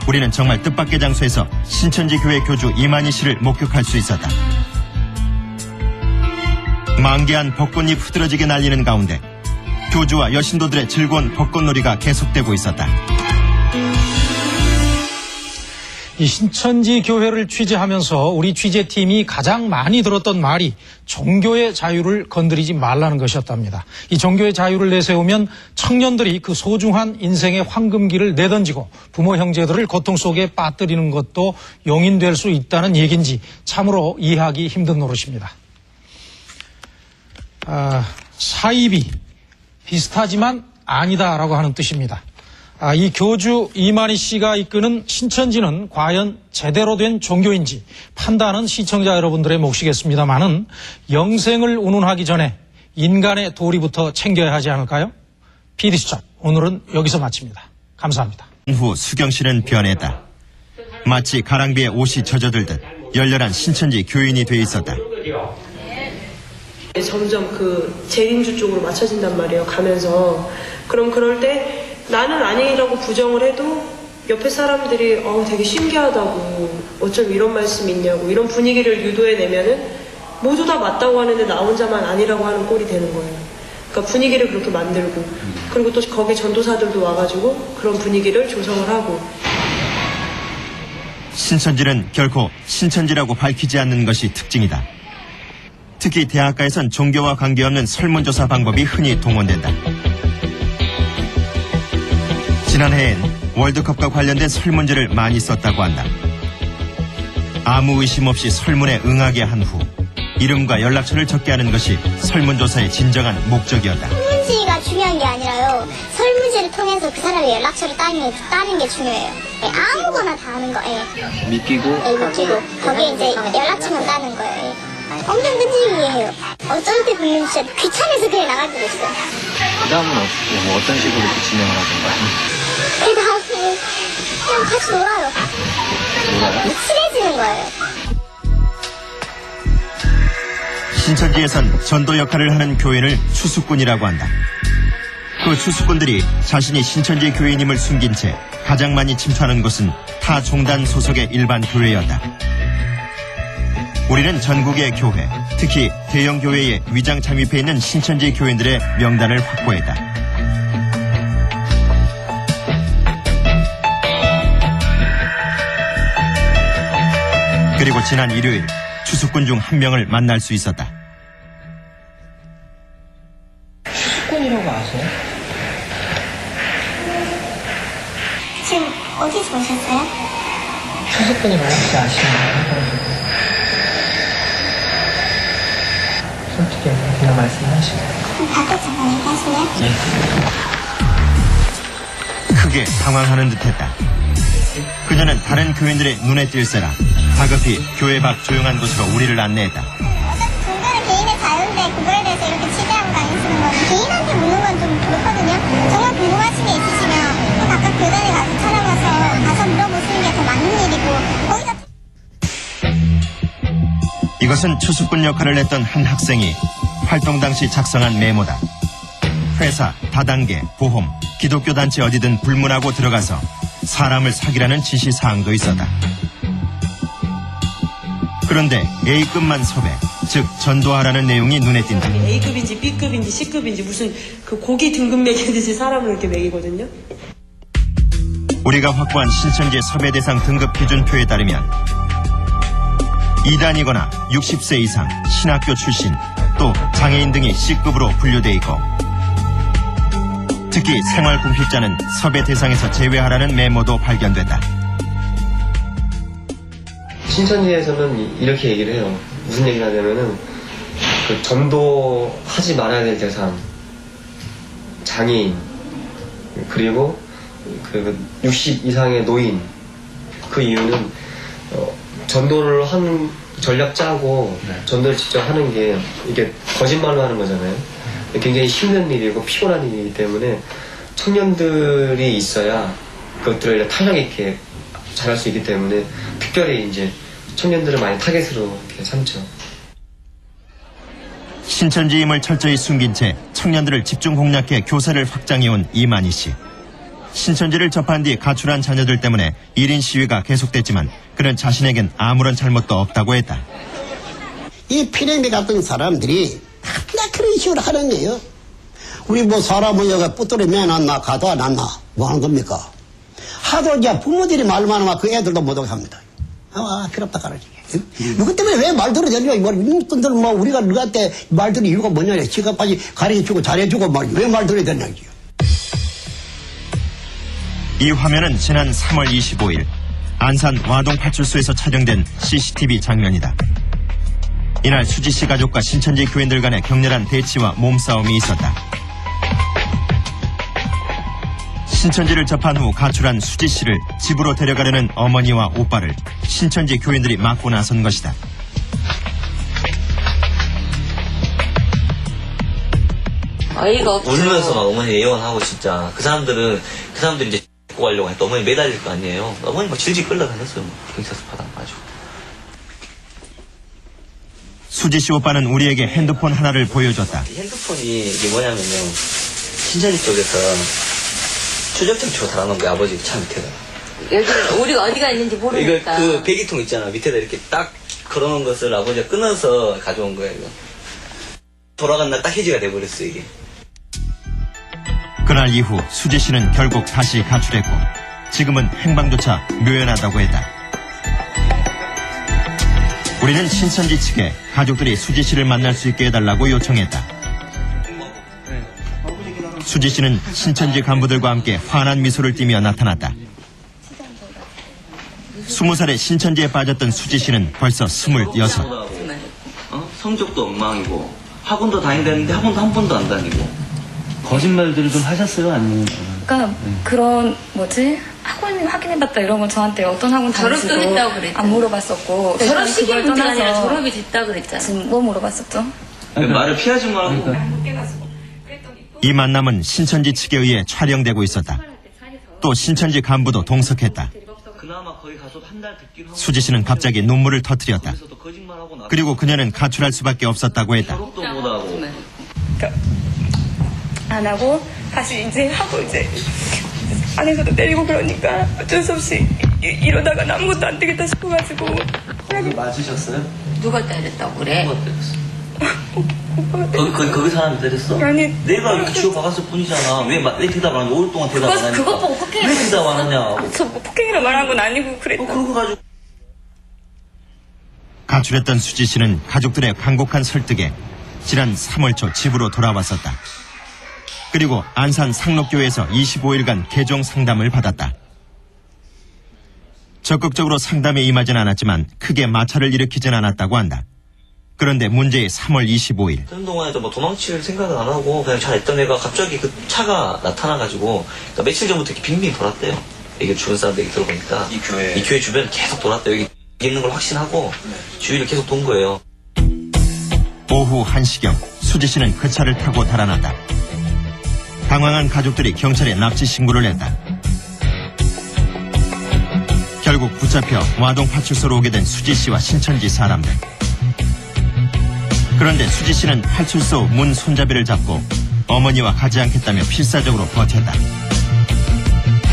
우리는 정말 뜻밖의 장소에서 신천지 교회 교주 이만희 씨를 목격할 수 있었다. 만개한 벚꽃잎 흐드러지게 날리는 가운데 교주와 여신도들의 즐거운 벚꽃놀이가 계속되고 있었다. 이 신천지 교회를 취재하면서 우리 취재팀이 가장 많이 들었던 말이 종교의 자유를 건드리지 말라는 것이었답니다. 이 종교의 자유를 내세우면 청년들이 그 소중한 인생의 황금기를 내던지고 부모 형제들을 고통 속에 빠뜨리는 것도 용인될 수 있다는 얘기인지 참으로 이해하기 힘든 노릇입니다. 사입이 비슷하지만 아니다라고 하는 뜻입니다. 이 교주 이만희 씨가 이끄는 신천지는 과연 제대로 된 종교인지 판단은 시청자 여러분들의 몫이겠습니다만은 영생을 운운하기 전에 인간의 도리부터 챙겨야 하지 않을까요? PD수첩 오늘은 여기서 마칩니다. 감사합니다. 후 수경 씨는 변했다. 마치 가랑비에 옷이 젖어들듯 열렬한 신천지 교인이 돼 있었다. 점점 그 재림주 쪽으로 맞춰진단 말이에요. 가면서 그럼 그럴 때 나는 아니라고 부정을 해도 옆에 사람들이 되게 신기하다고 어쩜 이런 말씀이 있냐고 이런 분위기를 유도해내면은 모두 다 맞다고 하는데 나 혼자만 아니라고 하는 꼴이 되는 거예요. 그러니까 분위기를 그렇게 만들고 그리고 또 거기 전도사들도 와가지고 그런 분위기를 조성을 하고 신천지는 결코 신천지라고 밝히지 않는 것이 특징이다. 특히 대학가에선 종교와 관계없는 설문조사 방법이 흔히 동원된다. 지난해엔 월드컵과 관련된 설문지를 많이 썼다고 한다. 아무 의심 없이 설문에 응하게 한 후 이름과 연락처를 적게 하는 것이 설문조사의 진정한 목적이었다. 설문지가 중요한 게 아니라요. 설문지를 통해서 그 사람의 연락처를 따는 게 중요해요. 아무거나 다 하는 거예요. 믿기고? 믿기고. 거기에 이제 연락처만 따는 거예요. 엄청 끈질기게 해요. 어쩔 때 보면 진짜 귀찮아서 그냥 나갈 때도 있어요. 그 다음은 어떤 식으로 이렇게 진행을 하던가요? 그 다음에 그냥 같이 놀아요. 친해지는 거예요. 신천지에선 전도 역할을 하는 교회를 추수꾼이라고 한다. 그 추수꾼들이 자신이 신천지 교인임을 숨긴 채 가장 많이 침투하는 곳은 타 종단 소속의 일반 교회였다. 우리는 전국의 교회, 특히 대형 교회에 위장 잠입해 있는 신천지 교인들의 명단을 확보했다. 그리고 지난 일요일 추수꾼 중 한 명을 만날 수 있었다. 추수꾼이라고 아세요? 지금 어디서 오셨어요? 추수꾼이라고 혹시 아시나요? 솔직히 그냥 말씀하시고. 밖에 잠깐 얘기하실래요? 네. 크게 당황하는 듯했다. 그녀는 다른 교인들의 눈에 띌세라 다급히 교회 밖 조용한 곳으로 우리를 안내했다. 종교는 개인의 자유인데 그거에 대해서 이렇게 치대하고 다니시는 건 개인한테 묻는 건 좀 그렇거든요. 정말 궁금하신 게 있으시면 각각 교단에 가서 찾아가서 물어보시는 게 더 맞는 일이고 거기서 이것은 추수꾼 역할을 했던 한 학생이 활동 당시 작성한 메모다. 회사, 다단계, 보험, 기독교 단체 어디든 불문하고 들어가서 사람을 사귀라는 지시사항도 있었다. 그런데 A급만 섭외, 즉 전도하라는 내용이 눈에 띈다. A급인지 B급인지 C급인지 무슨 그 고기 등급 매기듯이 사람을 이렇게 매기거든요. 우리가 확보한 신천지 섭외 대상 등급 기준표에 따르면 2단이거나 60세 이상, 신학교 출신, 또 장애인 등이 C급으로 분류돼 있고 특히 생활공핍자는 섭외 대상에서 제외하라는 메모도 발견됐다. 신천지에서는 이렇게 얘기를 해요. 무슨 얘기를 하냐면은 그 전도하지 말아야 될 대상, 장애인, 그리고 그 60 이상의 노인. 그 이유는 전도를 한 전략 짜고 전도를 직접 하는 게 이게 거짓말로 하는 거잖아요. 굉장히 힘든 일이고 피곤한 일이기 때문에 청년들이 있어야 그것들을 탄력 있게 잘할 수 있기 때문에 특별히 이제 청년들을 많이 타겟으로 이렇게 삼죠. 신천지임을 철저히 숨긴 채 청년들을 집중 공략해 교사를 확장해온 이만희 씨. 신천지를 접한 뒤 가출한 자녀들 때문에 1인 시위가 계속됐지만 그는 자신에겐 아무런 잘못도 없다고 했다. 이 피렌미 같은 사람들이 나 그런 식으로 하는 거예요. 우리 뭐 사람은 여기 뿌뚜리 매놨나 가도 안 났나 뭐 하는 겁니까? 하도 이제 부모들이 말만 하면 그 애들도 못 오게 합니다. 그렇다 가르치. 누구 때문에 왜 말 들어대냐? 이분들 뭐 우리가 누구한테 말 들을 이유가 뭐냐? 지가 빨리 가르쳐주고 잘해주고 왜 말 들어야 되냐? 이 화면은 지난 3월 25일 안산 와동파출소에서 촬영된 CCTV 장면이다. 이날 수지 씨 가족과 신천지 교인들 간의 격렬한 대치와 몸싸움이 있었다. 신천지를 접한 후 가출한 수지 씨를 집으로 데려가려는 어머니와 오빠를 신천지 교인들이 막고 나선 것이다. 어이가 없어. 울면서 막 어머니 애원하고 진짜 그 사람들이 이제 데리고 가려고 했다. 어머니 매달릴 거 아니에요. 어머니 막 질질 끌려다녔어요. 경찰서 받아가지고. 수지 씨 오빠는 우리에게 핸드폰 하나를 보여줬다. 핸드폰이 이게 뭐냐면요. 신천지 쪽에서 추적장 치고 달아놓은 거야. 아버지 차 밑에다. 여기 우리가 어디가 있는지 모르니까. 이거 그 배기통 있잖아. 밑에다 이렇게 딱 걸어놓은 것을 아버지가 끊어서 가져온 거야. 이거. 돌아간 날 딱 해지가 돼버렸어 이게. 그날 이후 수지 씨는 결국 다시 가출했고 지금은 행방조차 묘연하다고 했다. 우리는 신천지 측에 가족들이 수지 씨를 만날 수 있게 해달라고 요청했다. 수지 씨는 신천지 간부들과 함께 환한 미소를 띠며 나타났다. 20살에 신천지에 빠졌던 수지 씨는 벌써 26. 성적도 엉망이고 학원도 다닌다는데 학원도 한 번도 안 다니고. 거짓말들을 좀 하셨어요? 아니면? 그러니까 그런 학원 확인해봤다 이런 건 저한테 어떤 학원 다니시고 졸업도 했다고 그랬죠. 안 물어봤었고 졸업 시기 그걸 문제가 아니라 떠나서 졸업이 됐다 그랬잖아. 지금 뭐 물어봤었죠? 말을 피하지 말고. 이 만남은 신천지 측에 의해 촬영되고 있었다. 또 신천지 간부도 동석했다. 그나마 거기 가서 한 달 듣기로 하고. 수지 씨는 갑자기 눈물을 터뜨렸다. 그리고 그녀는 가출할 수밖에 없었다고 했다. 졸업도 못하고. 안 하고 다시 이제 하고 이제 안에서도 내리고 그러니까 어쩔 수 없이 이러다가 아무것도 안 되겠다 싶어가지고. 맞으셨어요? 누가 때렸다고 그래? 거기 사람이 때렸어? 아니 내가 이렇게 지워박았을 뿐이잖아. 왜 대답 안 하냐? 5일 동안 대답 안 하니까. 그것 보고 폭행을 왜 대답 안 하냐? 저 폭행이라 말한 건 아니고 그랬다. 그러고 가지고. 가출했던 수지 씨는 가족들의 간곡한 설득에 지난 3월 초 집으로 돌아왔었다. 그리고 안산 상록교회에서 25일간 개종 상담을 받았다. 적극적으로 상담에 임하진 않았지만 크게 마찰을 일으키진 않았다고 한다. 그런데 문제의 3월 25일. 그런 동안에도 뭐 도망칠 생각은 안 하고 그냥 잘 있던 애가 갑자기 그 차가 나타나가지고 그러니까 며칠 전부터 이렇게 빙빙 돌았대요. 이게 주변 사람들 얘기 들어보니까 이 교회 주변 계속 돌았대요. 여기 있는 걸 확신하고 주위를 계속 돈 거예요. 오후 1시경 수지 씨는 그 차를 타고 달아났다. 당황한 가족들이 경찰에 납치 신고를 했다. 결국 붙잡혀 와동파출소로 오게 된 수지 씨와 신천지 사람들. 그런데 수지 씨는 파출소 문 손잡이를 잡고 어머니와 가지 않겠다며 필사적으로 버텼다.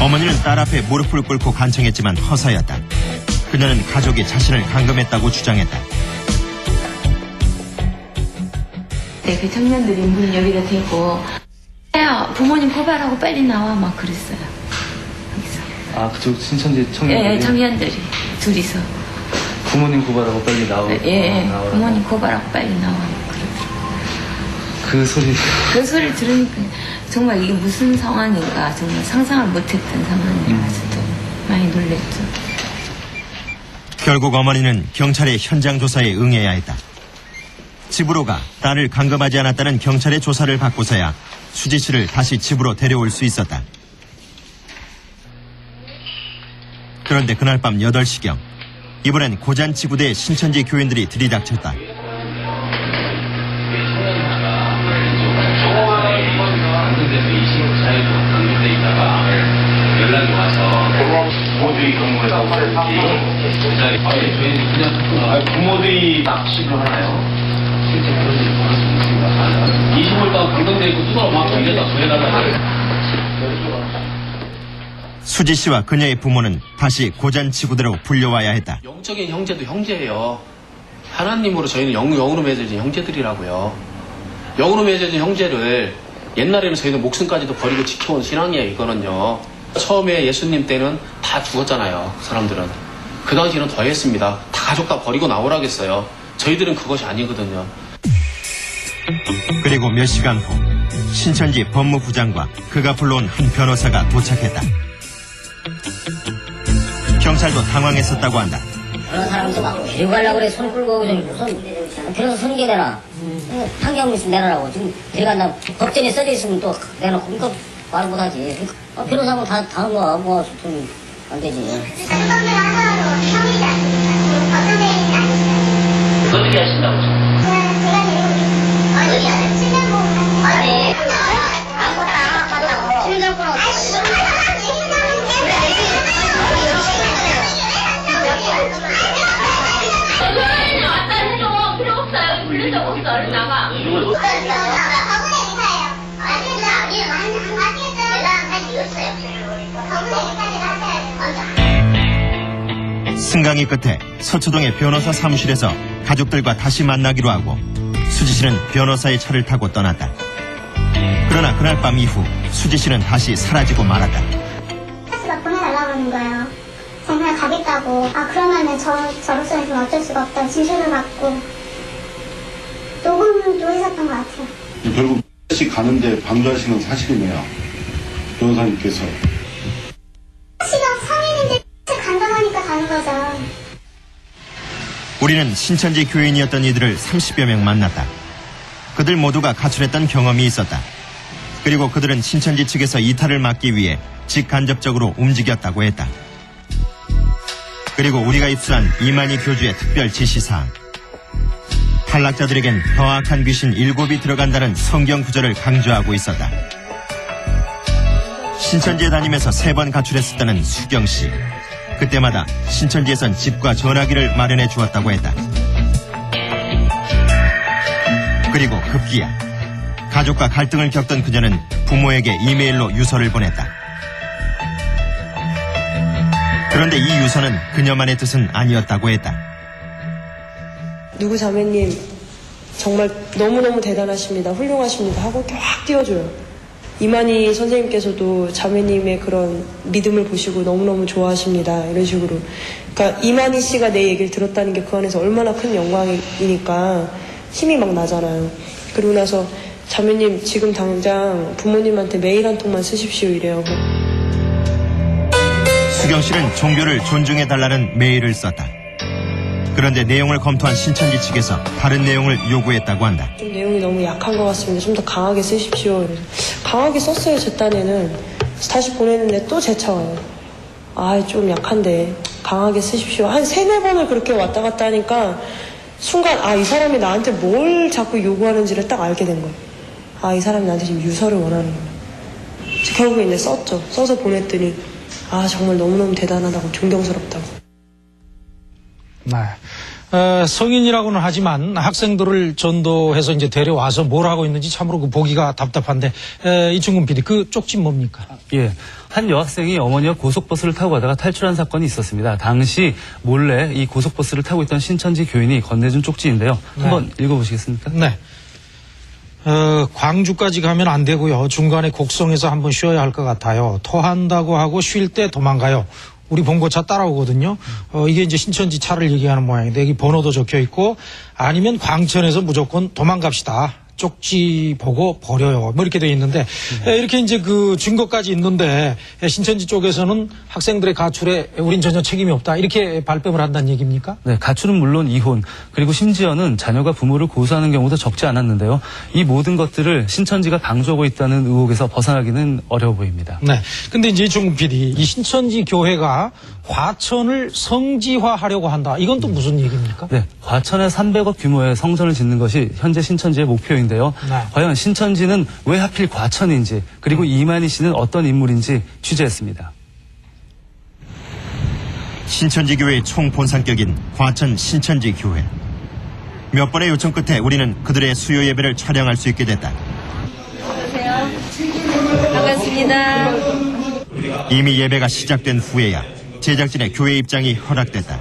어머니는 딸 앞에 무릎을 꿇고 간청했지만 허사였다. 그녀는 가족이 자신을 감금했다고 주장했다. 네, 그 청년들이 문 여기다 대고 야, 부모님 고발하고 빨리 나와 막 그랬어요. 여기서. 아, 그쪽 신천지 청년들이? 예, 청년들이 둘이서. 부모님 고발하고 빨리 나오라고. 부모님 고발하고 빨리 나와. 그 소리. 그 소리를 들으니까 정말 이게 무슨 상황인가 정말 상상을 못했던 상황이라서 많이 놀랬죠. 결국 어머니는 경찰의 현장 조사에 응해야 했다. 집으로 가 딸을 감금하지 않았다는 경찰의 조사를 받고서야 수지 씨를 다시 집으로 데려올 수 있었다. 그런데 그날 밤 8시경 이번엔 고잔치구대의 신천지 교인들이 들이닥쳤다. 연락이 와서 부모들이 근무를 하고 있는지 저희는 그냥 부모들이 납치를 하나요? 실제 그런 일이 벌어졌습니다. 25일 동안 강동돼 있고 수도로 막 이래다 구해달라고. 수지 씨와 그녀의 부모는 다시 고잔치구대로 불려와야 했다. 영적인 형제도 형제예요. 하나님으로 저희는 영으로 맺어진 형제들이라고요. 영으로 맺어진 형제를 옛날에는 저희는 목숨까지도 버리고 지켜온 신앙이에요, 이거는요. 처음에 예수님 때는 다 죽었잖아요. 사람들은. 그 당시에는 더 했습니다. 다 가족 다 버리고 나오라겠어요. 저희들은 그것이 아니거든요. 그리고 몇 시간 후 신천지 법무부장과 그가 불러온 한 변호사가 도착했다. 경찰도 당황했었다고 한다. 그런 사람도 막 데리고 가려고 그래. 손 끌고 그래서 선계내라. 판결문 있으면 내라라고. 지금 데려간다. 법전에 써져 있으면 또 내놓고 이거 말 못하지. 변호사하고 다 다른 거 뭐 좀 안 되지. 어떻게 하신다고? 승강이 끝에 서초동의 변호사 사무실에서 가족들과 다시 만나기로 하고 수지 씨는 변호사의 차를 타고 떠났다. 그러나 그날 밤 이후 수지 씨는 다시 사라지고 말았다. 스가 보내달라고 하는 거예요. 제가 그냥 가겠다고. 아 그러면은 저로서는 좀 어쩔 수가 없다. 진술을 받고 녹음도 했었던 것 같아요. 결국 씨 가는데 방조하신 건 사실이네요. 변호사님께서. 씨가 성인인데 간다고 하니까 가는 거죠. 우리는 신천지 교인이었던 이들을 30여 명 만났다. 그들 모두가 가출했던 경험이 있었다. 그리고 그들은 신천지 측에서 이탈을 막기 위해 직간접적으로 움직였다고 했다. 그리고 우리가 입수한 이만희 교주의 특별 지시사항. 탈락자들에겐 더 악한 귀신 7이 들어간다는 성경 구절을 강조하고 있었다. 신천지에 다니면서 3번 가출했었다는 수경 씨. 그때마다 신천지에선 집과 전화기를 마련해 주었다고 했다. 그리고 급기야 가족과 갈등을 겪던 그녀는 부모에게 이메일로 유서를 보냈다. 그런데 이 유서는 그녀만의 뜻은 아니었다고 했다. 누구 자매님 정말 너무너무 대단하십니다. 훌륭하십니다. 하고 이렇게 확 띄워줘요. 이만희 선생님께서도 자매님의 그런 믿음을 보시고 너무너무 좋아하십니다. 이런 식으로. 그러니까 이만희 씨가 내 얘기를 들었다는 게 그 안에서 얼마나 큰 영광이니까 힘이 막 나잖아요. 그리고 나서 자매님 지금 당장 부모님한테 메일 한 통만 쓰십시오 이래요. 수경 씨는 종교를 존중해달라는 메일을 썼다. 그런데 내용을 검토한 신천지 측에서 다른 내용을 요구했다고 한다. 좀 내용이 너무 약한 것 같습니다. 좀 더 강하게 쓰십시오. 그래서 강하게 썼어요. 제 딴에는. 다시 보내는데 또 재차와요. 아, 좀 약한데 강하게 쓰십시오. 한 3-4번을 그렇게 왔다 갔다 하니까 순간 이 사람이 나한테 뭘 자꾸 요구하는지를 딱 알게 된 거예요. 이 사람이 나한테 지금 유서를 원하는 거예요. 결국에 이제 썼죠. 써서 보냈더니 정말 너무너무 대단하다고 존경스럽다고. 네. 성인이라고는 하지만 학생들을 전도해서 이제 데려와서 뭘 하고 있는지 참으로 그 보기가 답답한데, 이충근 PD, 그 쪽지 뭡니까? 예. 한 여학생이 어머니와 고속버스를 타고 가다가 탈출한 사건이 있었습니다. 당시 몰래 이 고속버스를 타고 있던 신천지 교인이 건네준 쪽지인데요. 한번 읽어보시겠습니까? 네. 광주까지 가면 안 되고요. 중간에 곡성에서 한번 쉬어야 할 것 같아요. 토한다고 하고 쉴 때 도망가요. 우리 봉고차 따라오거든요. 이게 이제 신천지 차를 얘기하는 모양인데 여기 번호도 적혀 있고 아니면 광천에서 무조건 도망갑시다. 쪽지 보고 버려요. 뭐 이렇게 돼 있는데 이렇게 이제 그 증거까지 있는데 신천지 쪽에서는 학생들의 가출에 우린 전혀 책임이 없다. 이렇게 발뺌을 한다는 얘기입니까? 네, 가출은 물론 이혼, 그리고 심지어는 자녀가 부모를 고소하는 경우도 적지 않았는데요. 이 모든 것들을 신천지가 방조하고 있다는 의혹에서 벗어나기는 어려워 보입니다. 네. 근데 이제 이충근 PD, 이 신천지 교회가 과천을 성지화하려고 한다. 이건 또 무슨 얘기입니까? 네, 과천에 300억 규모의 성전을 짓는 것이 현재 신천지의 목표인데요. 네. 과연 신천지는 왜 하필 과천인지, 그리고 이만희 씨는 어떤 인물인지 취재했습니다. 신천지 교회의 총본산격인 과천 신천지 교회. 몇 번의 요청 끝에 우리는 그들의 수요 예배를 촬영할 수 있게 됐다. 안녕하세요. 반갑습니다. 이미 예배가 시작된 후에야 제작진의 교회 입장이 허락됐다.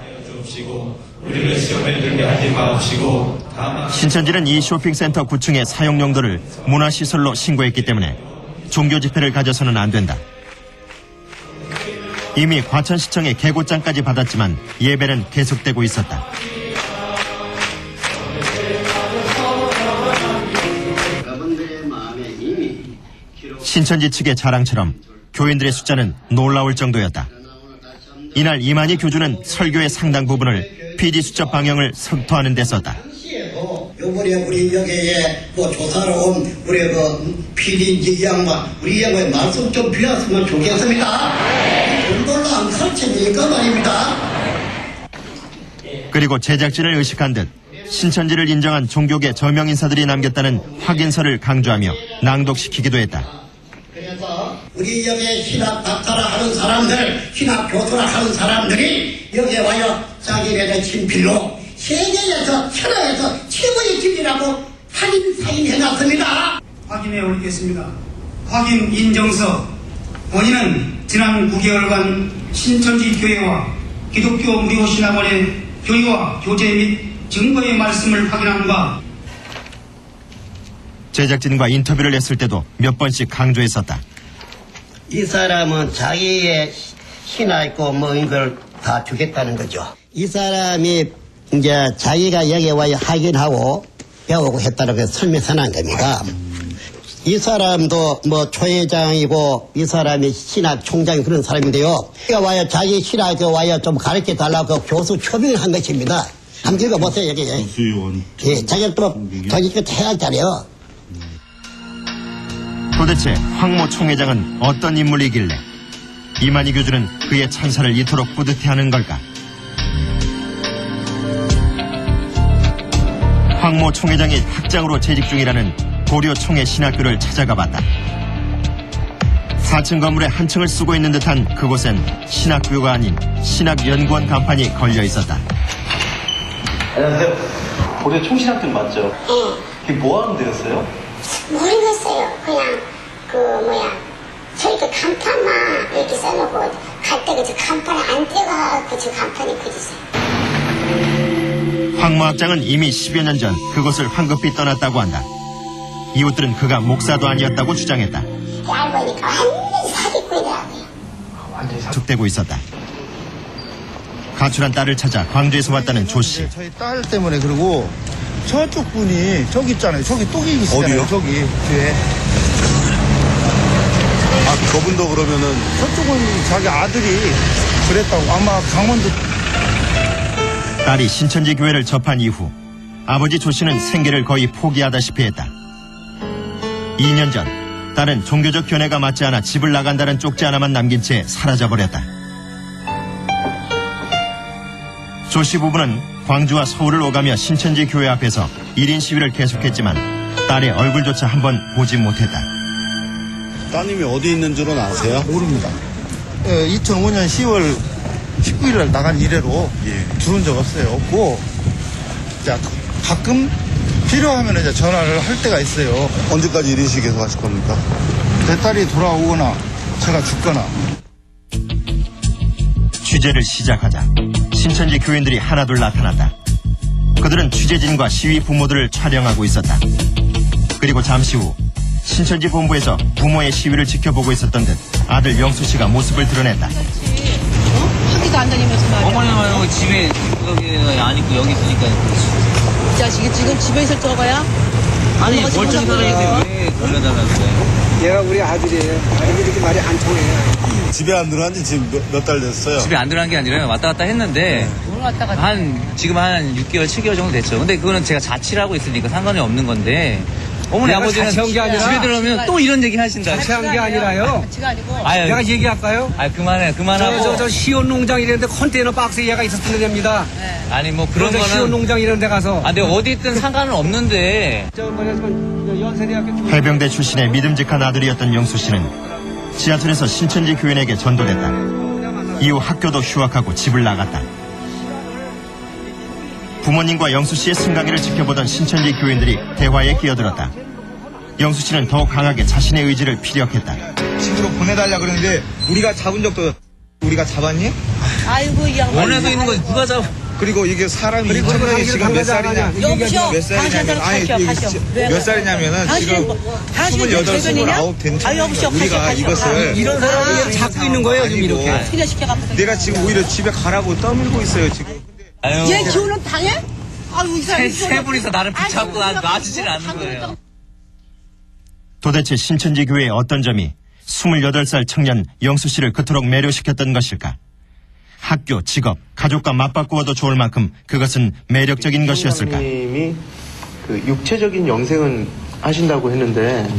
신천지는 이 쇼핑센터 9층의 사용 용도를 문화시설로 신고했기 때문에 종교 집회를 가져서는 안 된다. 이미 과천시청의 개고장까지 받았지만 예배는 계속되고 있었다. 신천지 측의 자랑처럼 교인들의 숫자는 놀라울 정도였다. 이날 이만희 교주는 설교의 상당 부분을 PD수첩 방영을 성토하는 데 썼다. 요번에 우리 여기에 조사로 온 우리 PD 양반, 우리 양반의 말씀 좀 비웠으면 좋겠습니다. 그걸로 안 설치니까 말입니다. 그리고 제작진을 의식한 듯 신천지를 인정한 종교계 저명 인사들이 남겼다는 확인서를 강조하며 낭독시키기도 했다. 그래서 우리 여기에 신학 박사라 하는 사람들, 신학 교수라 하는 사람들이 여기에 와요 자기네들 친필로 세계에서 천하에서 최고의 진리라고 확인 사인해놨습니다. 확인해 올리겠습니다. 확인 인정서. 본인은 지난 9개월간 신천지 교회와 기독교 무료신학원의 교리와 교재 및 증거의 말씀을 확인한 바 제작진과 인터뷰를 했을 때도 몇 번씩 강조했었다. 이 사람은 자기의 신화 있고 뭐 이걸 다 주겠다는 거죠. 이 사람이 이제 자기가 여기 와야 확인하고 배우고 했다는 걸 설명한 겁니다. 이 사람도 뭐 초회장이고 이 사람이 신학 총장이 그런 사람인데요. 여기가 와야 자기 신학에 와야 좀 가르쳐 달라고 교수 초빙을 한 것입니다. 한번 읽어보세요 여기. 예, 자기가 또 자기 거 해야 잘해요. 도대체 황모 총회장은 어떤 인물이길래 이만희 교주는 그의 찬사를 이토록 뿌듯해하는 걸까? 황모 총회장이 학장으로 재직 중이라는 고려 총회 신학교를 찾아가 봤다. 4층 건물의 한 층을 쓰고 있는 듯한 그곳엔 신학교가 아닌 신학연구원 간판이 걸려 있었다. 안녕하세요. 고려 총신학교 맞죠? 이게 뭐 하는 데였어요? 모르겠어요. 그냥 저렇게 간판만 이렇게 써놓고 갈 때 그 간판에 안 떼가고 저 간판이 그리세요. 황모 학장은 이미 10여 년 전 그곳을 황급히 떠났다고 한다. 이웃들은 그가 목사도 아니었다고 주장했다. 알고 보니까 완전히 사기꾼이더라고요. 툭대고 있었다. 가출한 딸을 찾아 광주에서 왔다는 조 씨. 저희 딸 때문에. 그리고 저쪽 분이 저기 있잖아요. 저기 또 계시잖아요. 어디요? 저기 뒤에. 아, 저분도 그러면은 저쪽은 자기 아들이 그랬다고. 아마 강원도. 딸이 신천지 교회를 접한 이후 아버지 조 씨는 생계를 거의 포기하다시피 했다. 2년 전 딸은 종교적 견해가 맞지 않아 집을 나간다는 쪽지 하나만 남긴 채 사라져버렸다. 조 씨 부부는 광주와 서울을 오가며 신천지 교회 앞에서 1인 시위를 계속했지만 딸의 얼굴조차 한번 보지 못했다. 따님이 어디 있는 줄은 아세요? 모릅니다. 2005년 10월 19일날 나간 이래로 들어온 적 없어요. 없고 자, 가끔 필요하면 이제 전화를 할 때가 있어요. 언제까지 1인씩 계속 하실 겁니까? 내 딸이 돌아오거나 제가 죽거나. 취재를 시작하자 신천지 교인들이 하나둘 나타났다. 그들은 취재진과 시위 부모들을 촬영하고 있었다. 그리고 잠시 후 신천지 본부에서 부모의 시위를 지켜보고 있었던 듯 아들 영수 씨가 모습을 드러냈다. 학교도 안 다니면서 말이야. 어머님은 집에 여기 안 있고 여기 있으니까. 이 자식이 지금 집에 있을 저거야? 아니 멀쩡히 살아있는데 왜 걸려달라고 그래? 얘가 우리 아들이에요. 아들이 이렇게 말이 안 통해요. 집에 안 들어간 지 지금 몇 달 됐어요? 집에 안 들어간 게 아니라 왔다 갔다 했는데 지금 한 6개월, 7개월 정도 됐죠. 근데 그거는 제가 자취를 하고 있으니까 상관이 없는 건데 어머니 아버지는 자취한 게 아니라 집에 들어오면 또 이런 얘기 하신다. 자취한 게 아니라요. 자취가 아니고. 내가 얘기할까요? 그만하고. 저 시온농장 이런 데 컨테이너 박스에 얘가 있었으면 됩니다. 네. 아니 뭐 그런 거는 시온농장 이런 데 가서. 근데 어디 있든 상관은 없는데. 해병대 출신의 믿음직한 아들이었던 영수 씨는 지하철에서 신천지 교인에게 전도됐다. 이후 학교도 휴학하고 집을 나갔다. 부모님과 영수 씨의 승강기를 지켜보던 신천지 교인들이 대화에 끼어들었다. 영수 씨는 더욱 강하게 자신의 의지를 피력했다. 집으로 보내달라 그러는데 우리가 잡은 적도 우리가 잡았니? 아이고 이 양반. 원해서 있는 거 누가 잡아? 그리고 이게 사람이 인천에 지금 몇 살이냐? 몇 살이냐면 아니 몇 살이냐면은 지금 28, 29 된 청년이니까 우리가 이것을 이런 사람을 잡고 있는 거예요 지금 이렇게. 내가 지금 오히려 집에 가라고 떠밀고 있어요 지금. 얘 기운은 당해? 아유 이 사람 세 분이서 나를 붙잡고 놔주질 않는 거예요. 도대체 신천지 교회의 어떤 점이 28살 청년 영수 씨를 그토록 매료시켰던 것일까? 학교, 직업, 가족과 맞바꾸어도 좋을 만큼 그것은 매력적인 것이었을까? 님이 그 육체적인 영생은 하신다고 했는데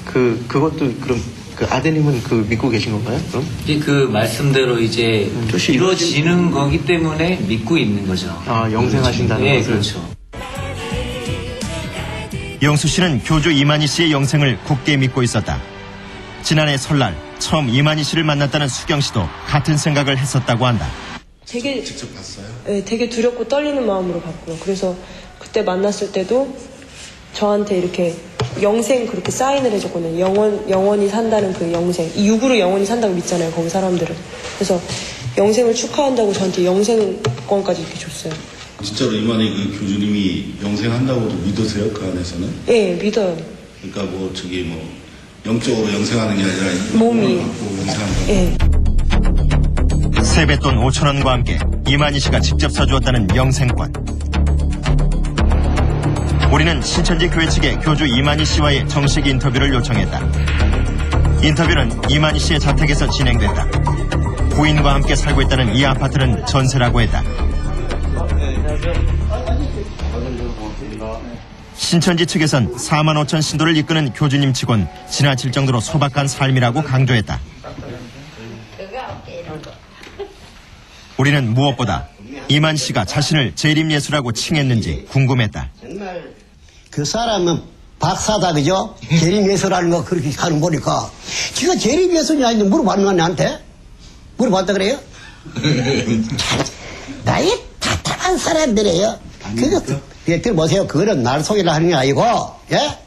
그것도 그럼 그 아드님은 그 믿고 계신 건가요? 그럼? 그 말씀대로 이제 이루어지는 거기 때문에 믿고 있는 거죠. 아 영생하신다는 네, 것을. 그렇죠. 영수 씨는 교주 이만희 씨의 영생을 굳게 믿고 있었다. 지난해 설날 처음 이만희 씨를 만났다는 수경 씨도 같은 생각을 했었다고 한다. 되게 직접 봤어요? 네, 되게 두렵고 떨리는 마음으로 봤고요. 그래서 그때 만났을 때도 저한테 이렇게 영생 그렇게 사인을 해줬거든요. 영원히 산다는 그 영생. 이 육으로 영원히 산다고 믿잖아요. 거기 사람들은. 그래서 영생을 축하한다고 저한테 영생권까지 이렇게 줬어요. 진짜로 이만희 그 교주님이 영생한다고도 믿으세요? 그 안에서는? 예, 믿어요. 그러니까 뭐 저기 뭐 영적으로 영생하는 게 아니라 몸이 영생한다고. 예. 세뱃돈 5,000원과 함께 이만희 씨가 직접 사주었다는 영생권. 우리는 신천지 교회 측에 교주 이만희 씨와의 정식 인터뷰를 요청했다. 인터뷰는 이만희 씨의 자택에서 진행됐다. 부인과 함께 살고 있다는 이 아파트는 전세라고 했다. 신천지 측에선 4만 5천 신도를 이끄는 교주님 치곤 지나칠 정도로 소박한 삶이라고 강조했다. 우리는 무엇보다 이만 씨가 자신을 재림예수라고 칭했는지 궁금했다. 그 사람은 박사다 그죠? 재림예수라는 거 그렇게 하는 거 보니까 지가 재림예수냐 했는데 물어봤는 거 나한테? 물어봤다 그래요? 나이 답답한 사람들이에요. 그거 들어보세요. 그거는 날 소개를 하는 게 아니고 예?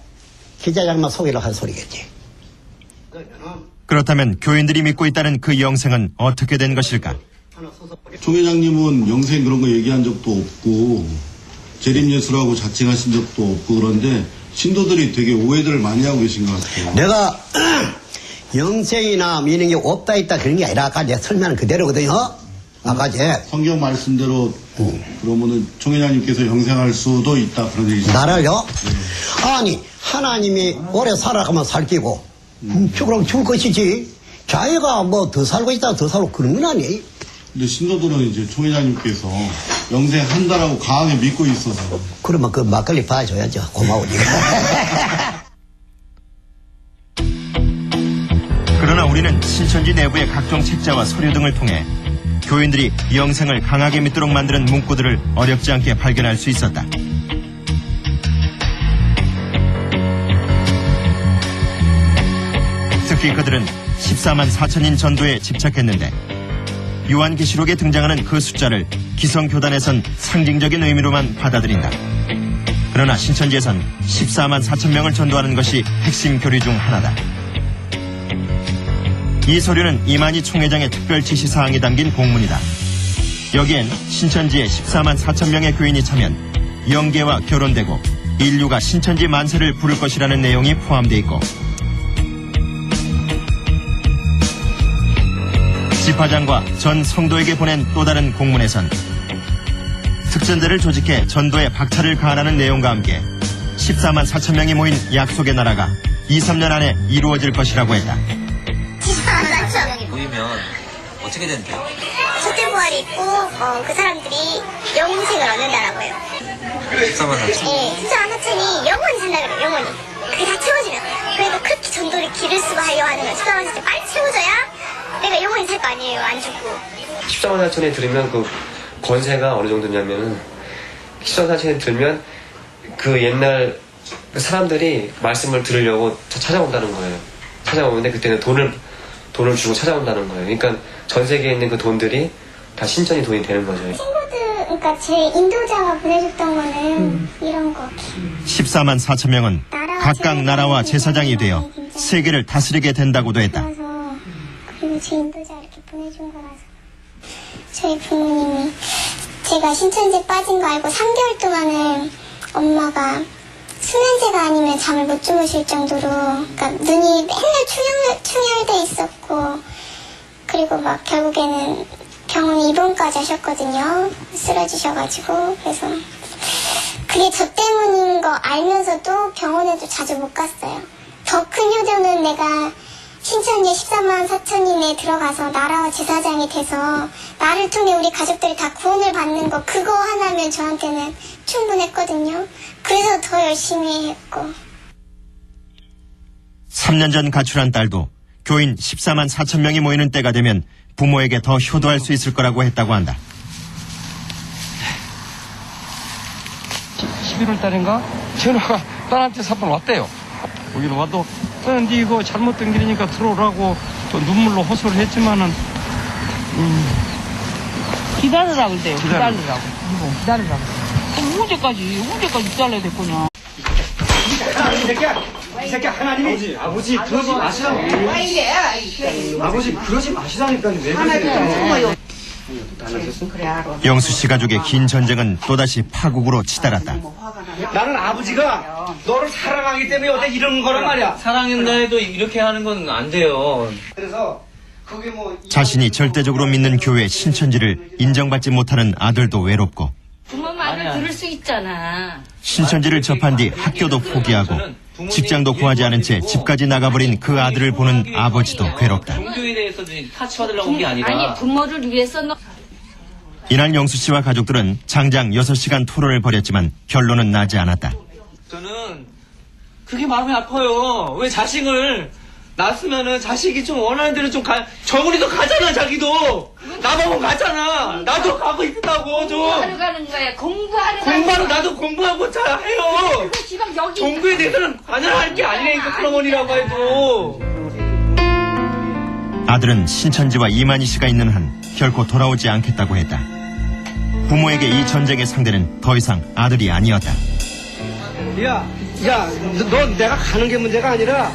기자장만 소개를 한 소리겠지. 그렇다면 교인들이 믿고 있다는 그 영생은 어떻게 된 것일까? 조 회장님은 영생 그런 거 얘기한 적도 없고 재림예수라고 자칭하신 적도 없고 그런데 신도들이 되게 오해들을 많이 하고 계신 것 같아요. 내가 영생이나 믿는 게 없다 있다 그런 게 아니라 아까 내가 설명한 그대로거든요. 아까 성경 말씀대로 그러면은 총 회장님께서 영생할 수도 있다 그런 얘기죠. 나를요? 네. 아니 하나님이 오래 살아가면 살기고 그럼 죽을 것이지. 자기가 뭐 더 살고 있다 더 살고 그런 건 아니에요. 근데 신도들은 이제 총 회장님께서 영생한다라고 강하게 믿고 있어서. 그러면 그 막걸리 봐줘야죠. 고마우니까. 그러나 우리는 신천지 내부의 각종 책자와 서류 등을 통해 교인들이 영생을 강하게 믿도록 만드는 문구들을 어렵지 않게 발견할 수 있었다. 특히 그들은 14만 4천인 전도에 집착했는데 요한계시록에 등장하는 그 숫자를 기성교단에선 상징적인 의미로만 받아들인다. 그러나 신천지에선 14만 4천 명을 전도하는 것이 핵심 교리 중 하나다. 이 서류는 이만희 총회장의 특별 지시사항이 담긴 공문이다. 여기엔 신천지에 14만 4천 명의 교인이 참여, 영계와 결혼되고 인류가 신천지 만세를 부를 것이라는 내용이 포함되어 있고 지파장과 전 성도에게 보낸 또 다른 공문에선 특전대를 조직해 전도에 박차를 가하라는 내용과 함께 14만 4천 명이 모인 약속의 나라가 2-3년 안에 이루어질 것이라고 했다. 14만 4천 명이 모이면 어떻게 된대요? 첫째 부활이 있고 그 사람들이 영생을 얻는다라고요. 14만 4천? 네, 14만 4천이 영원히 산다 그래요. 영원히. 그게 다 채워지면. 그래도 그렇게 전도를 기를 수가 하려 하는 거예요. 14만 4천 빨리 채워져야 내가 영원히 살 거 아니에요. 안 죽고. 14만 4천에 들으면 그 권세가 어느 정도냐면은 14만 4천에 들면 그 옛날 그 사람들이 말씀을 들으려고 찾아온다는 거예요. 찾아오는데 그때는 돈을 주고 찾아온다는 거예요. 그러니까 전 세계에 있는 그 돈들이 다 신천지 돈이 되는 거죠. 친구들, 그러니까 제 인도자가 보내줬던 거는 이런 거. 14만 4천 명은 각각 나라와 제사장이 되어 세계를 다스리게 된다고도 했다. 그리고 제 인도자 이렇게 보내준 거라서 저희 부모님이 제가 신천지에 빠진 거 알고 3개월 동안은 엄마가 수면제가 아니면 잠을 못 주무실 정도로, 그러니까 눈이 맨날 충혈돼 있었고, 그리고 막 결국에는 병원에 입원까지 하셨거든요. 쓰러지셔가지고. 그래서 그게 저 때문인 거 알면서도 병원에도 자주 못 갔어요. 더 큰 효도는 내가 신천지에 14만 4천인에 들어가서 나라와 제사장이 돼서 나를 통해 우리 가족들이 다 구원을 받는 거, 그거 하나면 저한테는 충분했거든요. 그래서 더 열심히 했고. 3년 전 가출한 딸도 교인 14만 4천 명이 모이는 때가 되면 부모에게 더 효도할 수 있을 거라고 했다고 한다. 11월 달인가 전화가 딸한테 3번 왔대요. 거기로 와도 네 이거 잘못된 길이니까 들어오라고 또 눈물로 호소를 했지만은 기다리라고 그래요. 기다리라고. 이거 기다리라고. 그럼 언제까지 기다려야 될 거냐. 이 새끼야 하나님이 아버지 그러지 마시라고. 아버지 그러지 마시라니까. 왜 그러세요? 영수 씨 가족의 긴 전쟁은 또다시 파국으로 치달았다. 나는 아버지가 너를 사랑하기 때문에 어때 이런 거란 말이야. 사랑한다 해도 이렇게 하는 건 안 돼요. 그래서 그게 뭐 자신이 절대적으로 믿는 교회 신천지를 인정받지 못하는 아들도 외롭고, 부모 말을 들을 수 있잖아. 신천지를 접한 뒤 학교도 포기하고 직장도 구하지 않은 채 집까지 나가버린 그 아들을 보는 아버지도 괴롭다. 종교에 대해서 타치 받으려고 온 게 아니라. 아니 부모를 위해서 이날 영수 씨와 가족들은 장장 6시간 토론을 벌였지만 결론은 나지 않았다. 저는 그게 마음이 아파요. 왜 자식을 낳았으면은 자식이 좀 원하는 대로 좀 정훈이도 가잖아. 자기도 나보고 가잖아. 나도 가고 있다고 좀. 공부하러 가는 거야. 공부하러 나도 공부하고 자 해요. 종교에 대해서는 관여할 게 아니라니까. 그러머니라고 해도. 아들은 신천지와 이만희 씨가 있는 한 결코 돌아오지 않겠다고 했다. 부모에게 이 전쟁의 상대는 더 이상 아들이 아니었다. 너 내가 가는 게 문제가 아니라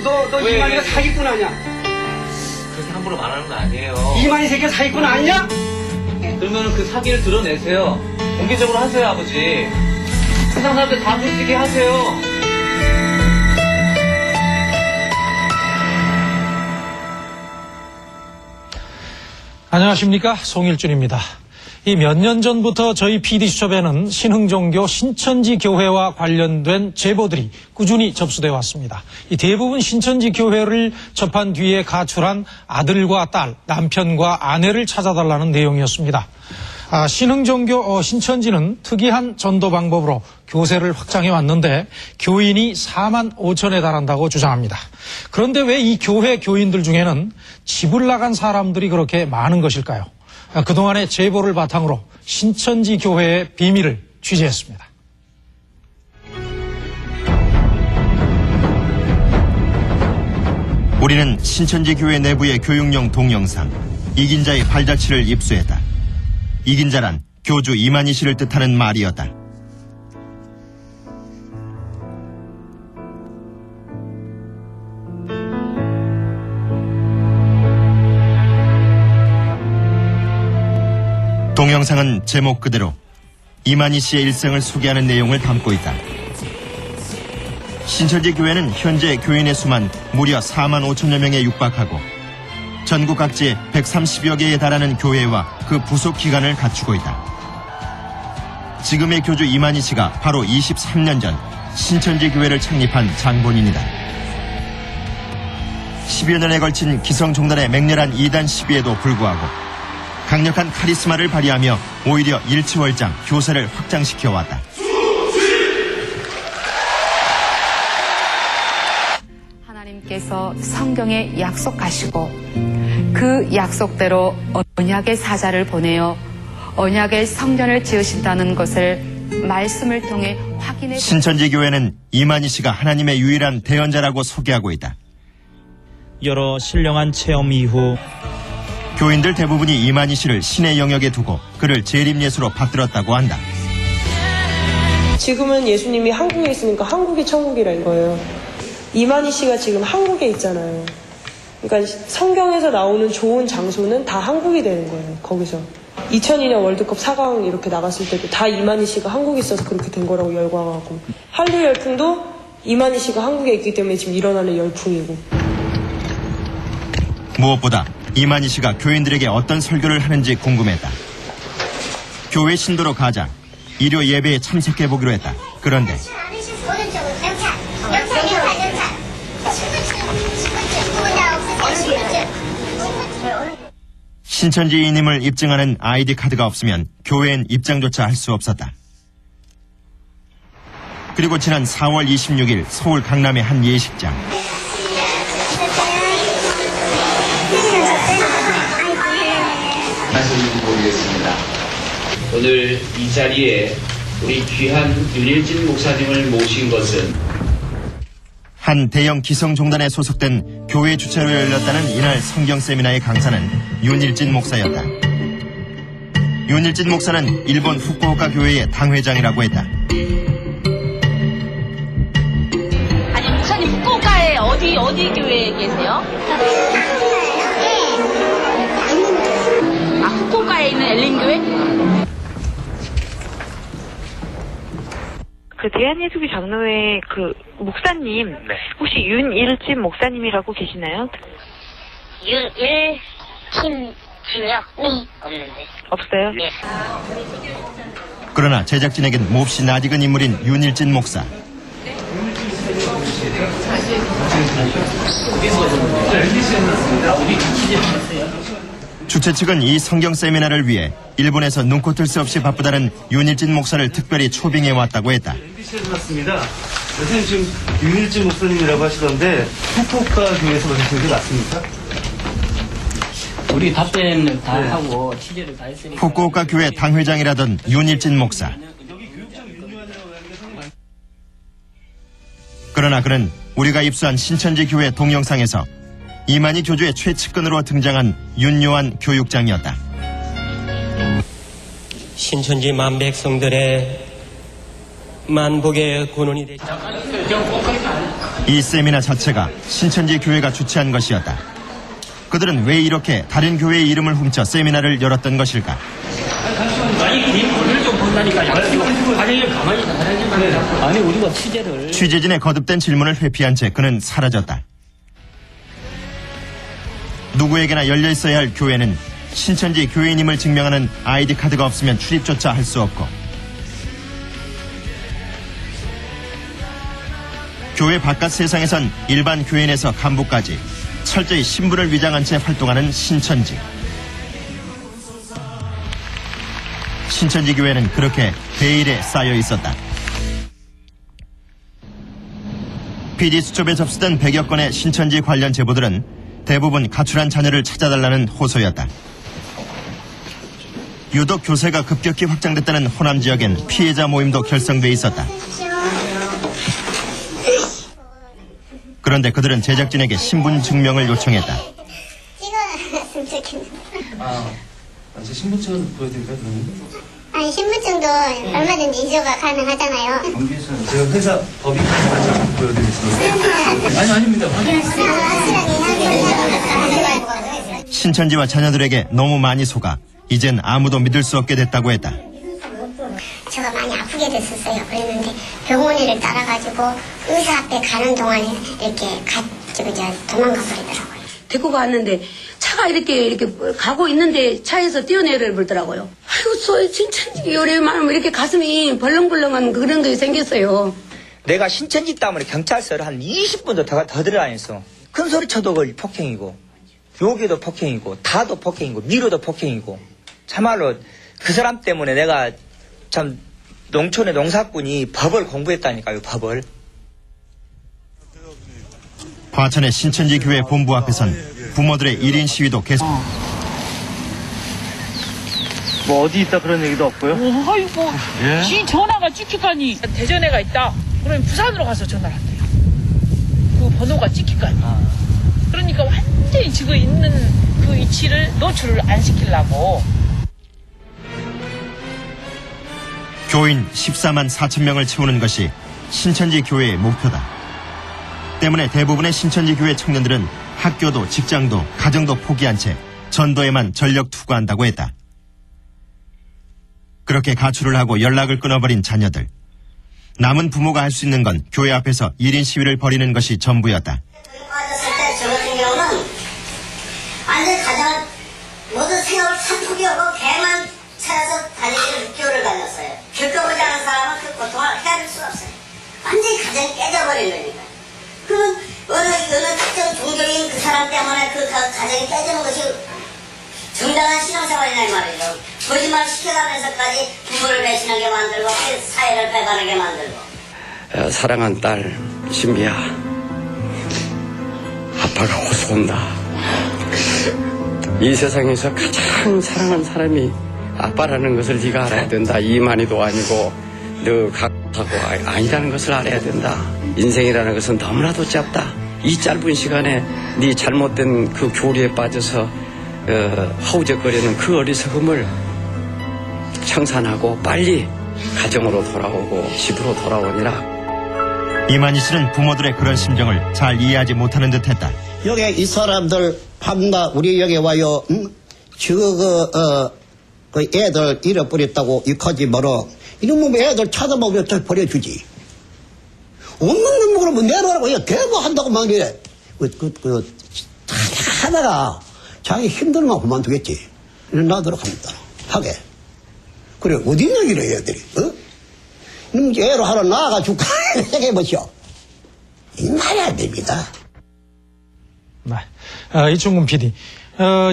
너 이만희가 사기꾼 아니야? 그렇게 함부로 말하는 거 아니에요. 이만희 새끼가 사기꾼 아니냐? 그러면 그 사기를 드러내세요. 공개적으로 하세요, 아버지. 세상 사람들 다 솔직히 하세요. 안녕하십니까, 송일준입니다. 이 몇 년 전부터 저희 PD수첩에는 신흥종교 신천지교회와 관련된 제보들이 꾸준히 접수되어 왔습니다. 이 대부분 신천지교회를 접한 뒤에 가출한 아들과 딸, 남편과 아내를 찾아달라는 내용이었습니다. 신흥종교 신천지는 특이한 전도 방법으로 교세를 확장해 왔는데 교인이 4만 5천에 달한다고 주장합니다. 그런데 왜 이 교회 교인들 중에는 집을 나간 사람들이 그렇게 많은 것일까요? 그동안의 제보를 바탕으로 신천지 교회의 비밀을 취재했습니다. 우리는 신천지 교회 내부의 교육용 동영상 이긴 자의 발자취를 입수했다. 이긴 자란 교주 이만희 씨를 뜻하는 말이었다. 동영상은 제목 그대로 이만희 씨의 일생을 소개하는 내용을 담고 있다. 신천지 교회는 현재 교인의 수만 무려 4만 5천여 명에 육박하고 전국 각지에 130여 개에 달하는 교회와 그 부속 기관을 갖추고 있다. 지금의 교주 이만희 씨가 바로 23년 전 신천지 교회를 창립한 장본인이다. 10여 년에 걸친 기성종단의 맹렬한 이단 시비에도 불구하고 강력한 카리스마를 발휘하며 오히려 일치월장 교세를 확장시켜왔다. 하나님께서 성경에 약속하시고 그 약속대로 언약의 사자를 보내어 언약의 성전을 지으신다는 것을 말씀을 통해 확인해. 신천지 교회는 이만희 씨가 하나님의 유일한 대언자라고 소개하고 있다. 여러 신령한 체험 이후 교인들 대부분이 이만희 씨를 신의 영역에 두고 그를 재림예수로 받들었다고 한다. 지금은 예수님이 한국에 있으니까 한국이 천국이라는 거예요. 이만희 씨가 지금 한국에 있잖아요. 그러니까 성경에서 나오는 좋은 장소는 다 한국이 되는 거예요. 거기서. 2002년 월드컵 4강 이렇게 나갔을 때도 다 이만희 씨가 한국에 있어서 그렇게 된 거라고 열광하고, 한류 열풍도 이만희 씨가 한국에 있기 때문에 지금 일어나는 열풍이고. 무엇보다 이만희 씨가 교인들에게 어떤 설교를 하는지 궁금했다. 교회 신도로 가자 일요 예배에 참석해보기로 했다. 그런데 신천지인임을 입증하는 아이디 카드가 없으면 교회엔 입장조차 할 수 없었다. 그리고 지난 4월 26일 서울 강남의 한 예식장. 말씀인지 모르겠습니다. 오늘 이 자리에 우리 귀한 윤일진 목사님을 모신 것은 한 대형 기성종단에 소속된 교회 주최로 열렸다는 이날 성경 세미나의 강사는 윤일진 목사였다. 윤일진 목사는 일본 후쿠오카 교회의 당회장이라고 했다. 아니 목사님 후쿠오카에 어디 교회에 계세요? 아 후쿠오카에 있는 엘린교회? 그 대한예수교 장로회 그 목사님 혹시 윤일진 목사님이라고 계시나요? 윤일진 진영이 없는데. 없어요? 네. 그러나 제작진에겐 몹시 낯익은 인물인 윤일진 목사. 주최 측은 이 성경 세미나를 위해 일본에서 눈코 뜰 새 없이 바쁘다는 윤일진 목사를 특별히 초빙해 왔다고 했다. MBC에서 왔습니다. 선생님 지금 윤일진 목사님이라고 하시던데 후쿠오카 교회에서 만나신 게 맞습니까? 우리 답변을 다 하고 취재를 다 했으니까. 후쿠오카 교회 당회장이라던 윤일진 목사. 그러나 그는 우리가 입수한 신천지 교회 동영상에서 이만희 교주의 최측근으로 등장한 윤요한 교육장이었다. 신천지 만백성들의 만복의 근원이 되시. 이 세미나 자체가 신천지 교회가 주최한 것이었다. 그들은 왜 이렇게 다른 교회의 이름을 훔쳐 세미나를 열었던 것일까? 아니 오늘 좀 본다니까요. 아니 가만히 있어. 아니 우리가 취재를. 취재진의 거듭된 질문을 회피한 채 그는 사라졌다. 누구에게나 열려 있어야 할 교회는 신천지 교인임을 증명하는 아이디 카드가 없으면 출입조차 할 수 없고, 교회 바깥 세상에선 일반 교인에서 간부까지 철저히 신분을 위장한 채 활동하는 신천지. 신천지 교회는 그렇게 베일에 쌓여 있었다. PD 수첩에 접수된 100여 건의 신천지 관련 제보들은 대부분 가출한 자녀를 찾아달라는 호소였다. 유독 교세가 급격히 확장됐다는 호남 지역엔 피해자 모임도 결성돼 있었다. 그런데 그들은 제작진에게 신분 증명을 요청했다. 찍어놨으면 좋겠는데. 제 신분증 보여드릴까요, 그러면? 아니 신분증도 얼마든지 이조가 가능하잖아요. 제가 회사 법인카드 보여드리겠습니다. 아닙니다. 신천지와 자녀들에게 너무 많이 속아 이젠 아무도 믿을 수 없게 됐다고 했다. 제가 많이 아프게 됐었어요. 그랬는데 병원에를 따라가지고 의사 앞에 가는 동안에 이렇게 가지고 이제 도망가 버리더라고요. 데리고 갔는데 차가 이렇게 가고 있는데 차에서 뛰어내려 버리더라고요. 아이고 신천지 요래 말하면 이렇게 가슴이 벌렁벌렁한 그런 게 생겼어요. 내가 신천지 때문에 경찰서를 한 20분도 더 들어다녔어. 큰 소리 쳐도 그 폭행이고, 욕에도 폭행이고, 다도 폭행이고, 미로도 폭행이고. 참말로 그 사람 때문에 내가 참 농촌의 농사꾼이 법을 공부했다니까요, 법을. 화천의 신천지 교회 본부 앞에선 부모들의 1인 시위도 계속. 뭐 어디 있다 그런 얘기도 없고요? 아이고, 예? 지 전화가 찍히까니 대전에가 있다. 그러면 부산으로 가서 전화를 한대요. 그 번호가 찍히까니. 그러니까 완전히 지금 있는 그 위치를 노출을 안 시키려고. 교인 14만 4천 명을 채우는 것이 신천지 교회의 목표다. 때문에 대부분의 신천지 교회 청년들은 학교도 직장도 가정도 포기한 채 전도에만 전력 투구한다고 했다. 그렇게 가출을 하고 연락을 끊어버린 자녀들. 남은 부모가 할 수 있는 건 교회 앞에서 1인 시위를 벌이는 것이 전부였다. 빠졌을 때 저 같은 경우는 완전 가정을 모든 생업을 다 포기하고 개만 찾아서 다니기를 6개월을 다녔어요. 겪어보지 않은 사람은 그 고통을 헤아릴 수가 없어요. 완전히 가정이 깨져버린 거니까. 그러면 어느 특정 종교인 그 사람 때문에 그 가정이 깨지는 것이 정당한 신앙생활이나 이 말이죠. 거짓말을 시켜가면서까지 부모를 배신하게 만들고 사회를 배반하게 만들고. 사랑한 딸 신비야, 아빠가 호소한다. 이 세상에서 가장 사랑하는 사람이 아빠라는 것을 네가 알아야 된다. 이만희도 아니고 너 각하고 아니라는 것을 알아야 된다. 인생이라는 것은 너무나도 짧다. 이 짧은 시간에 네 잘못된 그 교리에 빠져서 허우적거리는 그 어리석음을 청산하고 빨리 가정으로 돌아오고 집으로 돌아오니라. 이만희 씨는 부모들의 그런 심정을 잘 이해하지 못하는 듯했다. 여기 이 사람들 판다 우리 여기 와요. 그 애들 잃어버렸다고 이까지 말어. 이러면 애들 찾아보면 또 버려주지. 없는 놈 그러면 내놓으라고 대모한다고 막 이래. 하다가 자기 힘들면 그만두겠지. 나도록 합니다. 하게. 그래 어디 있는 길을 애들이. 이놈 애로 하러 나아가 줄까 생각해보시오. 이 말이 안 됩니다. 네. 이충근 PD.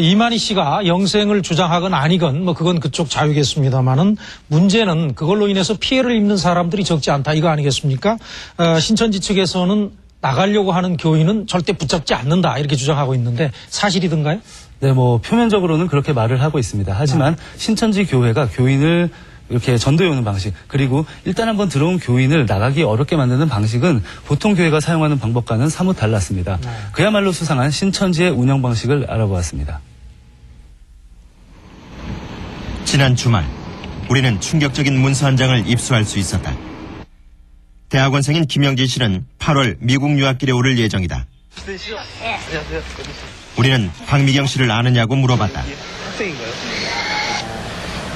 이만희 씨가 영생을 주장하건 아니건 뭐 그건 그쪽 자유겠습니다만은 문제는 그걸로 인해서 피해를 입는 사람들이 적지 않다 이거 아니겠습니까? 신천지 측에서는 나가려고 하는 교인은 절대 붙잡지 않는다 이렇게 주장하고 있는데 사실이든가요? 네, 뭐 표면적으로는 그렇게 말을 하고 있습니다. 하지만 신천지 교회가 교인을 이렇게 전도해 오는 방식, 그리고 일단 한번 들어온 교인을 나가기 어렵게 만드는 방식은 보통 교회가 사용하는 방법과는 사뭇 달랐습니다. 그야말로 수상한 신천지의 운영 방식을 알아보았습니다. 지난 주말 우리는 충격적인 문서 한 장을 입수할 수 있었다. 대학원생인 김영진 씨는 8월 미국 유학길에 오를 예정이다. 네, 안녕하세요. 우리는 박미경 씨를 아느냐고 물어봤다. 학생인가요?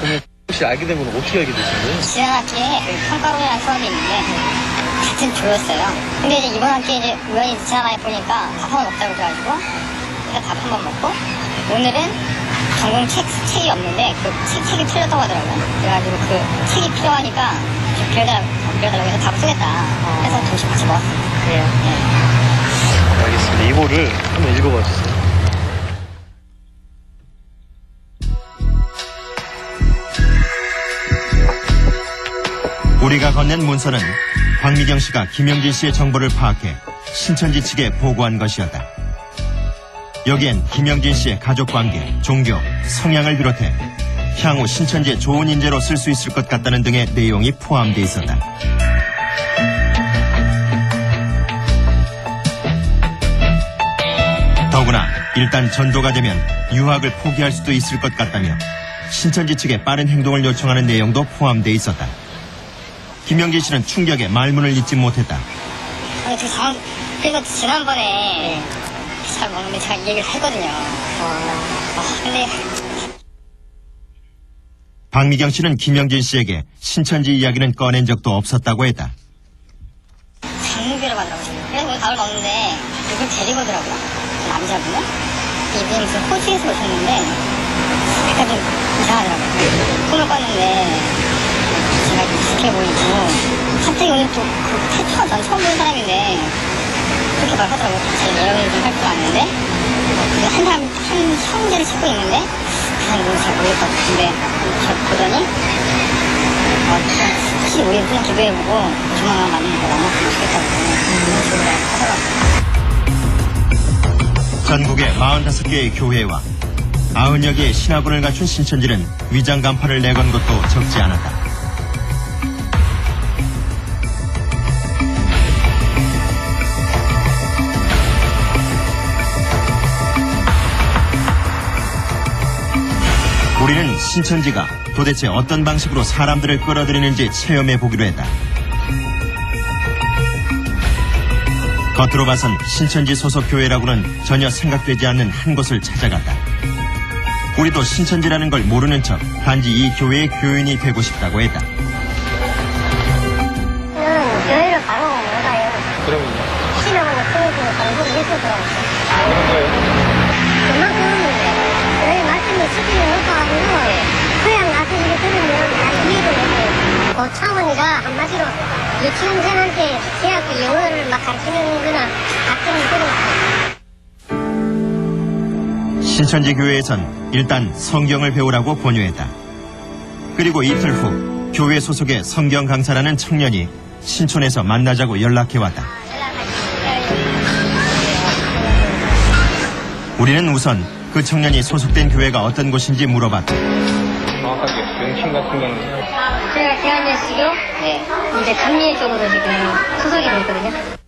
그러면 혹시 알게 된 건 어떻게 알게 되신 거예요? 지난 학기에 평가로라는 수업이 있는데 같은 조였어요. 근데 이제 이번 학기에 이제 우연히 지나가다 보니까 밥 한번 먹자고 그래가지고 그래서 밥 한번 먹고 오늘은 전공 책이 없는데 그 책이 틀렸다고 하더라고요. 그래가지고 그 책이 필요하니까 빌려달라고 해서 답을 쓰겠다. 그래서 점심 같이 먹었어요. 네. 알겠습니다. 이거를 한번 읽어봐 주세요. 우리가 건넨 문서는 박미경 씨가 김영진 씨의 정보를 파악해 신천지 측에 보고한 것이었다. 여기엔 김영진 씨의 가족관계, 종교, 성향을 비롯해 향후 신천지의 좋은 인재로 쓸 수 있을 것 같다는 등의 내용이 포함되어 있었다. 더구나 일단 전도가 되면 유학을 포기할 수도 있을 것 같다며 신천지 측에 빠른 행동을 요청하는 내용도 포함되어 있었다. 김영진 씨는 충격에 말문을 잇지 못했다. 그래서 지난번에 잘 먹는데 제가 얘기를 했거든요. 근데 박미경 씨는 김영진 씨에게 신천지 이야기는 꺼낸 적도 없었다고 했다. 장무비라고 하더라고요. 그래서 오늘 밥을 먹는데 누굴 데리고 오더라고요. 남자분은? 이분이 무슨 호주에서 오셨는데 약간 좀 이상하더라고요. 꿈을 꿨는데 제가 익숙해 보이고 갑자기 오늘 또 그 태초가 난 처음 본 사람인데 그렇게 말하더라고요. 제 내용을 좀 할 줄 아는데 한 형제를 찾고 있는데 그 사람이 뭔지 잘 모를 것 같은데 저 보더니 혹시 우리 그냥 기도해보고 조만간 만나는 거 만났으면 좋겠다고 그런 식으로 하더라고요. 전국의 45개의 교회와 90여 개의 신학원을 갖춘 신천지는 위장 간판을 내건 것도 적지 않았다. 우리는 신천지가 도대체 어떤 방식으로 사람들을 끌어들이는지 체험해 보기로 했다. 겉으로 봐선 신천지 소속 교회라고는 전혀 생각되지 않는 한 곳을 찾아갔다. 우리도 신천지라는 걸 모르는 척 단지 이 교회의 교인이 되고 싶다고 했다. 교회를 바로 못 가요. 그러면요? 신앙하고 통해서 공부를 했었더라고요. 그런 거예요? 그만큼 저희 말씀을 수준에 높아가지고 그냥 나서 이렇게 들으면 다 이해를 못해요. 그 차원이가 한마디로 유치원생한테 대학교 영어를 막 가르치는 거나 같은 그런. 신천지 교회에선 일단 성경을 배우라고 권유했다. 그리고 이틀 후 교회 소속의 성경 강사라는 청년이 신촌에서 만나자고 연락해왔다. 우리는 우선 그 청년이 소속된 교회가 어떤 곳인지 물어봤다. 정확하게 명칭 같은 경우는? 제가 대한예수교 이제 감리 쪽으로 지금 소속이 됐거든요.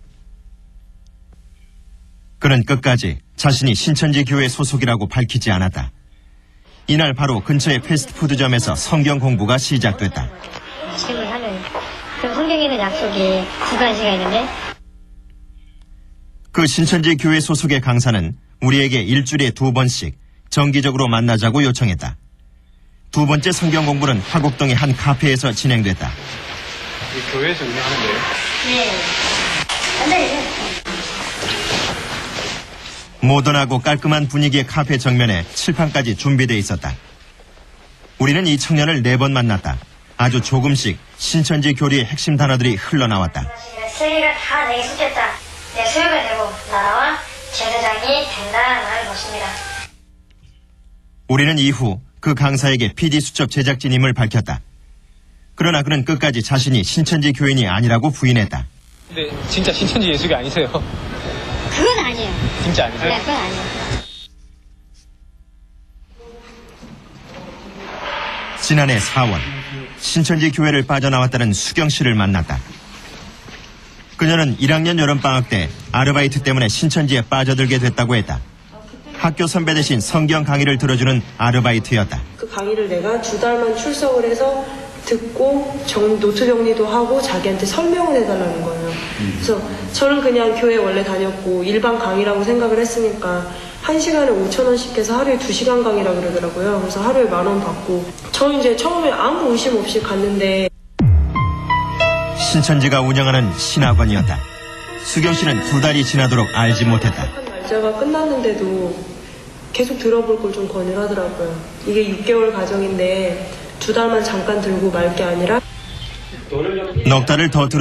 그는 끝까지 자신이 신천지 교회 소속이라고 밝히지 않았다. 이날 바로 근처의 패스트푸드점에서 성경 공부가 시작됐다. 책을 하는 그 성경에 있는 약속이 2가지가 있는데 그 신천지 교회 소속의 강사는 우리에게 일주일에 2번씩 정기적으로 만나자고 요청했다. 두 번째 성경 공부는 화곡동의 한 카페에서 진행됐다. 교회에서 운영하는데요? 네. 근데 모던하고 깔끔한 분위기의 카페 정면에 칠판까지 준비되어 있었다. 우리는 이 청년을 4번 만났다. 아주 조금씩 신천지 교리의 핵심 단어들이 흘러나왔다. 세계가 다 내게 쏟겼다. 내 수요가 되고 나라와 제사장이 된다는 것입니다. 우리는 이후 그 강사에게 PD수첩 제작진임을 밝혔다. 그러나 그는 끝까지 자신이 신천지 교인이 아니라고 부인했다. 근데 진짜 신천지 예수교 아니세요? 그건 아니에요. 진짜 아니세요? 네, 그건 아니에요. 지난해 4월 신천지 교회를 빠져나왔다는 수경 씨를 만났다. 그녀는 1학년 여름방학 때 아르바이트 때문에 신천지에 빠져들게 됐다고 했다. 학교 선배 대신 성경 강의를 들어주는 아르바이트였다. 그 강의를 내가 2달만 출석을 해서 듣고 노트 정리도 하고 자기한테 설명을 해달라는 거예요. 그래서 저는 그냥 교회 원래 다녔고 일반 강의라고 생각을 했으니까 1시간에 5,000원씩 해서 하루에 2시간 강의라고 그러더라고요. 그래서 하루에 10,000원 받고 저는 이제 처음에 아무 의심 없이 갔는데 신천지가 운영하는 신학원이었다. 수경 씨는 2달이 지나도록 알지 못했다. 날짜가 끝났는데도 계속 들어볼 걸 좀 권유를 하더라고요. 이게 6개월 과정인데 2달만 잠깐 들고 말 게 아니라 넉 달을 더 들은